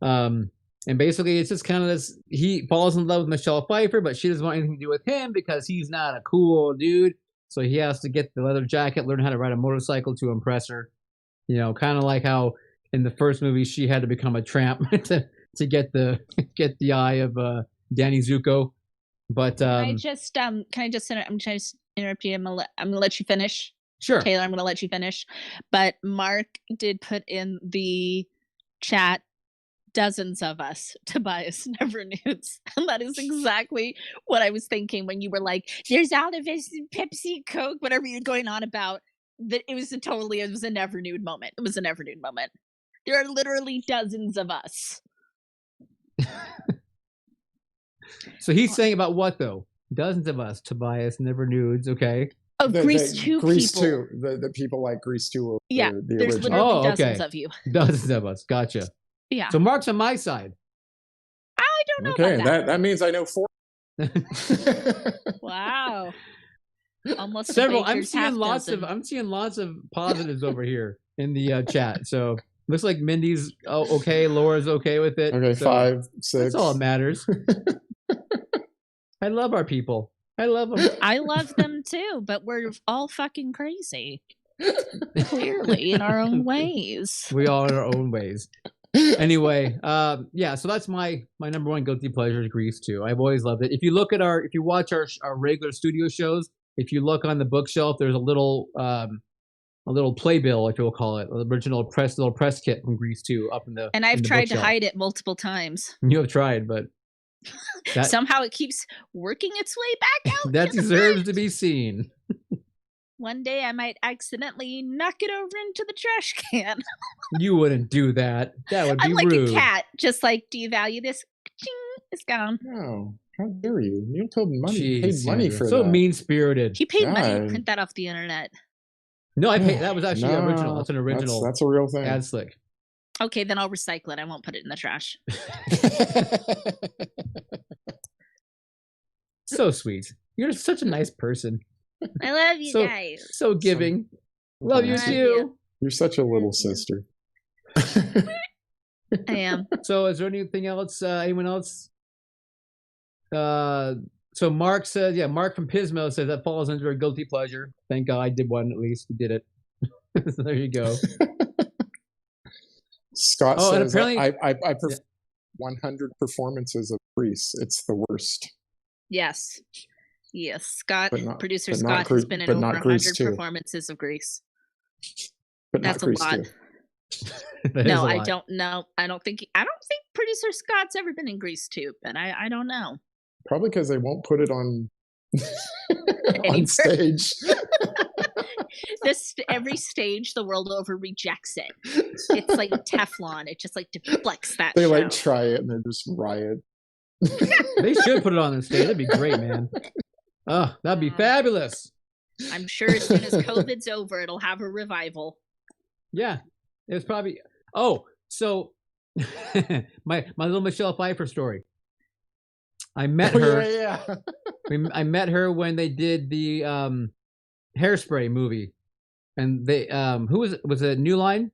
And basically, it's just kind of this. He falls in love with Michelle Pfeiffer, but she doesn't want anything to do with him because he's not a cool dude. So he has to get the leather jacket, learn how to ride a motorcycle to impress her. You know, kind of like how in the first movie she had to become a tramp to get the eye of Danny Zuko. But can I just interrupt you? I'm gonna let you finish. Sure, Taylor, I'm gonna let you finish. But Mark did put in the chat dozens of us, Tobias never nudes. And that is exactly what I was thinking when you were like, there's all of us, Pepsi, Coke, whatever you're going on about. That it was a never nude moment. It was a never nude moment. There are literally dozens of us. So he's saying about what though? Dozens of us, Tobias, never nudes, okay. Oh, Grease 2 Grease people. 2. The people like Grease 2. Yeah, the there's original. literally dozens of you. Dozens of us, gotcha. Yeah. So Mark's on my side. I don't know Okay, about that means I know 4. Wow. Almost Several. I'm seeing lots of positives over here in the chat. So looks like Mindy's okay, Laura's okay with it. Okay, so 5, 6. That's all that matters. I love our people. I love them. I love them too, but we're all fucking crazy. Clearly, in our own ways. We all in our own ways. Anyway, yeah, so that's my number one guilty pleasure is Grease 2. I've always loved it. If you watch our regular studio shows, if you look on the bookshelf, there's a little playbill, if you'll call it, little press kit from Grease 2 up in the. And I've tried to bookshelf. hide it multiple times. You have tried, but somehow it keeps working its way back out. That deserves to be seen. One day I might accidentally knock it over into the trash can. You wouldn't do that. That would be I'm like rude. a cat. Just like, do you value this? Ching, it's gone. No, how dare you? You paid money. Jeez, Paid money Sandra. for so that. mean-spirited. He paid money to God. print that off the internet. No, I paid. That was actually No, original. That's an original. That's a real thing. Ad slick. Okay, then I'll recycle it. I won't put it in the trash. So sweet. You're such a nice person. I love you guys. So giving. Love you Love too. you. You're such a little sister. I am. So is there anything else? Anyone else? So Mark says, Mark from Pismo says that falls under a guilty pleasure. Thank God I did one at least. He did it. So there you go. Scott and says, apparently, I 100 performances of Grease. It's the worst. Yes. Scott, But not- producer but not Scott, has been in but over not 100 Grease 2. performances of Grease. But That's not Grease a lot. 2. That is No, a I lot. don't know. I don't think producer Scott's ever been in Grease 2, but I don't know. Probably because they won't put it on Anywhere. on stage. Every stage the world over rejects it. It's like Teflon. It just like deflects that They show. like try it and they just riot. They should put it on the stage. That'd be great, man. Oh, that'd be fabulous. I'm sure as soon as COVID's over, it'll have a revival. Yeah, it's probably. Oh, so my little Michelle Pfeiffer story. I met her. Yeah. I met her when they did the Hairspray movie, and they who was it New Line?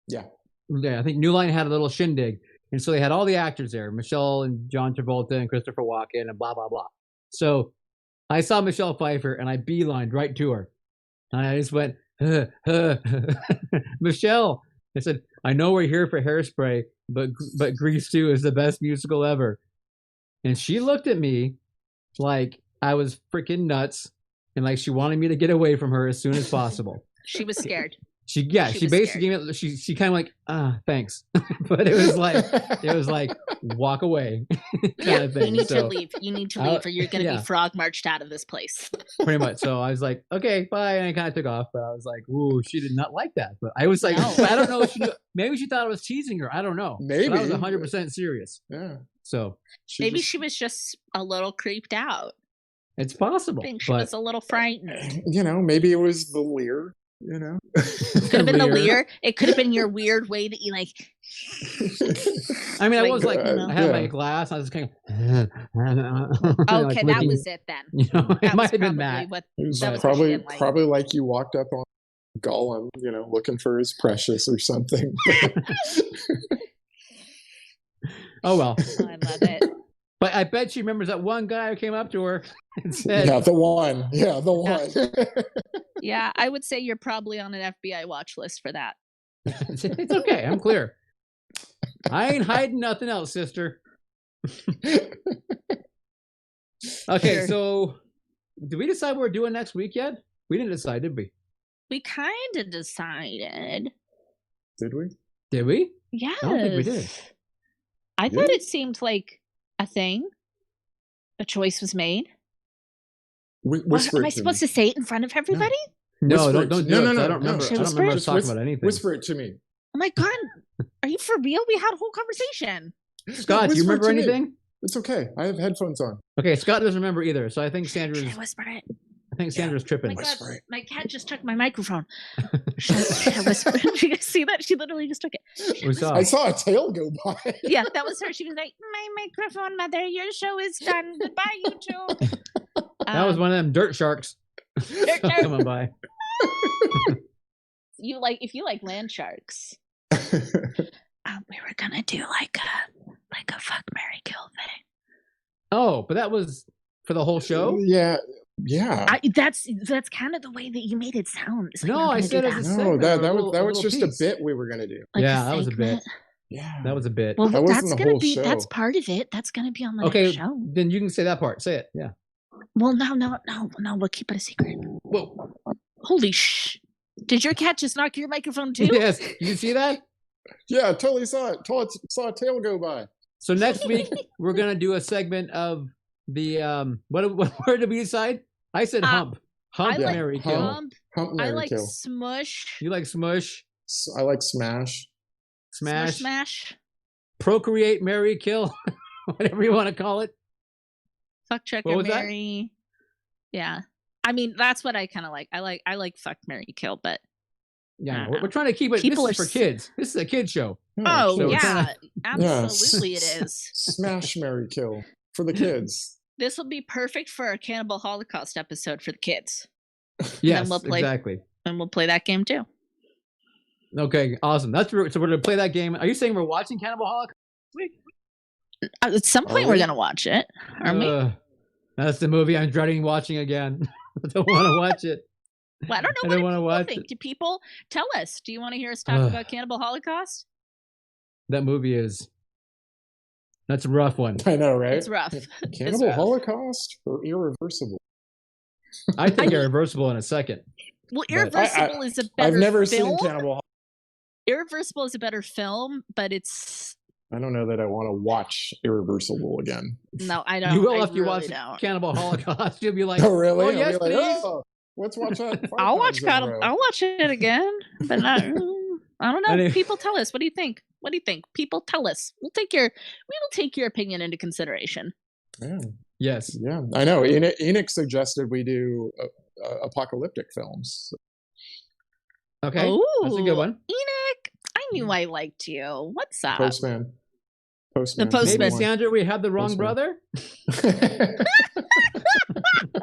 Yeah. Yeah, I think New Line had a little shindig, and so they had all the actors there, Michelle and John Travolta and Christopher Walken and blah blah blah. So I saw Michelle Pfeiffer and I beelined right to her, and I just went, Michelle. I said, I know we're here for Hairspray, but Grease 2 is the best musical ever. And she looked at me like I was freaking nuts, and like she wanted me to get away from her as soon as possible. She was scared. She was basically gave it. She kind of like thanks, but it was like walk away kind of thing. You need to leave. You need to leave, or you're going to be frog marched out of this place. Pretty much. So I was like, okay, bye, and I kind of took off. But I was like, ooh, she did not like that. But I was like, No. I don't know. Maybe she thought I was teasing her. I don't know. Maybe. But I was 100% serious. Yeah. So Maybe she was just a little creeped out. it's possible. I think she but was a little frightened. Maybe it was the leer. Could have been the leer. It could have been your weird way that you like. I mean, I like, was like, you know. I had my glass. I was kind of. Okay, that was it then. It might have been that. It was That was probably what she didn't like. probably like you walked up on Gollum, looking for his precious or something. Oh well. Oh, I love it. But I bet she remembers that one guy who came up to her and said, Yeah, the one. Yeah, the one. Yeah, I would say you're probably on an FBI watch list for that. "It's okay. I'm clear. I ain't hiding nothing else, sister." Okay, Sure. so did we decide what we're doing next week yet? We didn't decide, did we? We kind of decided. Did we? Did we? Yes. I don't think we did. I thought Yeah. it seemed like a thing. A choice was made. Whisper Am it I to supposed me. to say it in front of everybody? No, Whisper don't it do to- it. no, 'cause no, I don't no. remember. Should I I don't remember us whisper? talking Just about anything. Whisper it to me. Oh my god. Are you for real? We had a whole conversation. Scott, do you Whisper it remember to me. anything? It's okay. I have headphones on. Okay, Scott doesn't remember either. So I think Should I Sandra's whisper it? Sandra's Oh tripping. my god, Whisper it. my cat just took my microphone. Should I whisper? Did you guys see that? She literally just took it. We saw. I saw a tail go by. Yeah, that was her. She was like, "My microphone, mother. Your show is done. Goodbye, YouTube." That was one of them dirt sharks. shark. Coming by. If you like land sharks. We were gonna do like a fuck, marry, kill thing. Oh, but that was for the whole show? Yeah. That's kind of the way that you made it sound. It's like, No, we're I gonna said do as a that. No, segment that or that a was little- that a was little just piece. a bit we were gonna do. Like Yeah, a that was a bit. segment. Yeah. That was a bit. Well, That wasn't that's the gonna whole be show. that's part of it. That's gonna be on the Okay, next show. then you can say that part. Say it. Yeah. Well, no. We'll keep it a secret. Whoa. Holy shh! Did your cat just knock your microphone too? Yes. You see that? Yeah, I totally saw it. Saw a tail go by. So next week we're gonna do a segment of the what word did we decide? I said hump. Hump, I like marry, kill. hump. Hump, I marry, like kill. smush. You like smush, I like smash. smash, Smash. procreate, marry, kill, whatever you want to call it. Fuck, check, What or was that? marry. Yeah. I mean, that's what I kind of like. I like fuck, marry, kill, but Yeah, I we're trying to keep it. People This is are for kids. This is a kid show. oh So we're yeah, kinda- absolutely it is. Smash, marry, kill for the kids. This will be perfect for a Cannibal Holocaust episode for the kids, Yes, we'll play- exactly. and we'll play that game too. Okay, awesome. So we're gonna play that game. Are you saying we're watching Cannibal Holocaust? At some point, Are we're we? gonna watch it. Are we? That's the movie I'm dreading watching again. I don't want to watch it. Well, I don't I know don't what wanna do people watch think. it. Do people tell us? Do you want to hear us talk Ugh. about Cannibal Holocaust? That movie is. That's a rough one. I know, right? It's rough. Cannibal rough. Holocaust or Irreversible? I think Irreversible in a second. Well, But- Irreversible is a better I've never film. seen Cannibal. Irreversible is a better film, but it's I don't know that I want to watch Irreversible again. no, I don't. You will I if you really watch don't. Cannibal Holocaust. You'll be like, Oh, really? Oh, I'll be yes, like, please. "Oh, let's watch that. 5 I'll watch times in a Cannibal. row." I'll watch it again, but not. I don't know. Anyway. People tell us. What do you think? What do you think? People tell us. We will take your opinion into consideration. Yeah, Yes. yeah, I know. Enoch suggested we do apocalyptic films. Okay. That's a good one. Enoch, I knew I liked you. What's up? Postman. The Postman. Maybe Sandra, we had the wrong Postman. brother.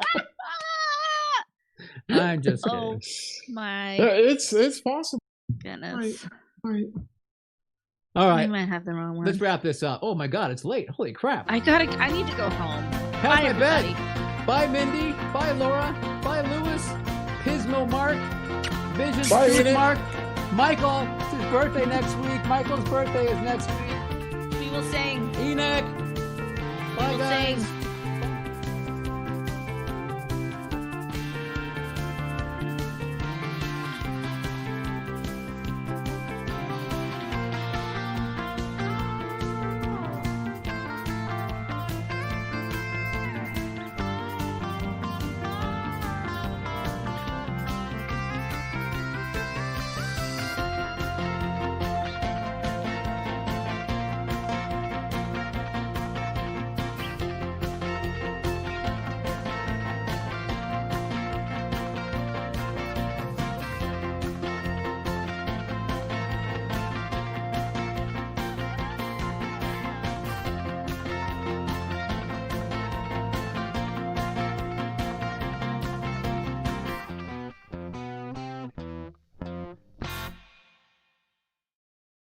Ah! I'm just Oh kidding. my It's possible. goodness. Right. All I right, might have the wrong one. let's wrap this up. Oh my God, it's late. Holy crap. I need to go home. Have Bye, my everybody. bed. Bye, Mindy. Bye, Laura. Bye, Lewis. Pismo Mark. Vision Bye, Stuart Enoch. Mark. Michael. It's his birthday next week. Michael's birthday is next week. We will sing. Enoch. Bye, We will guys. sing.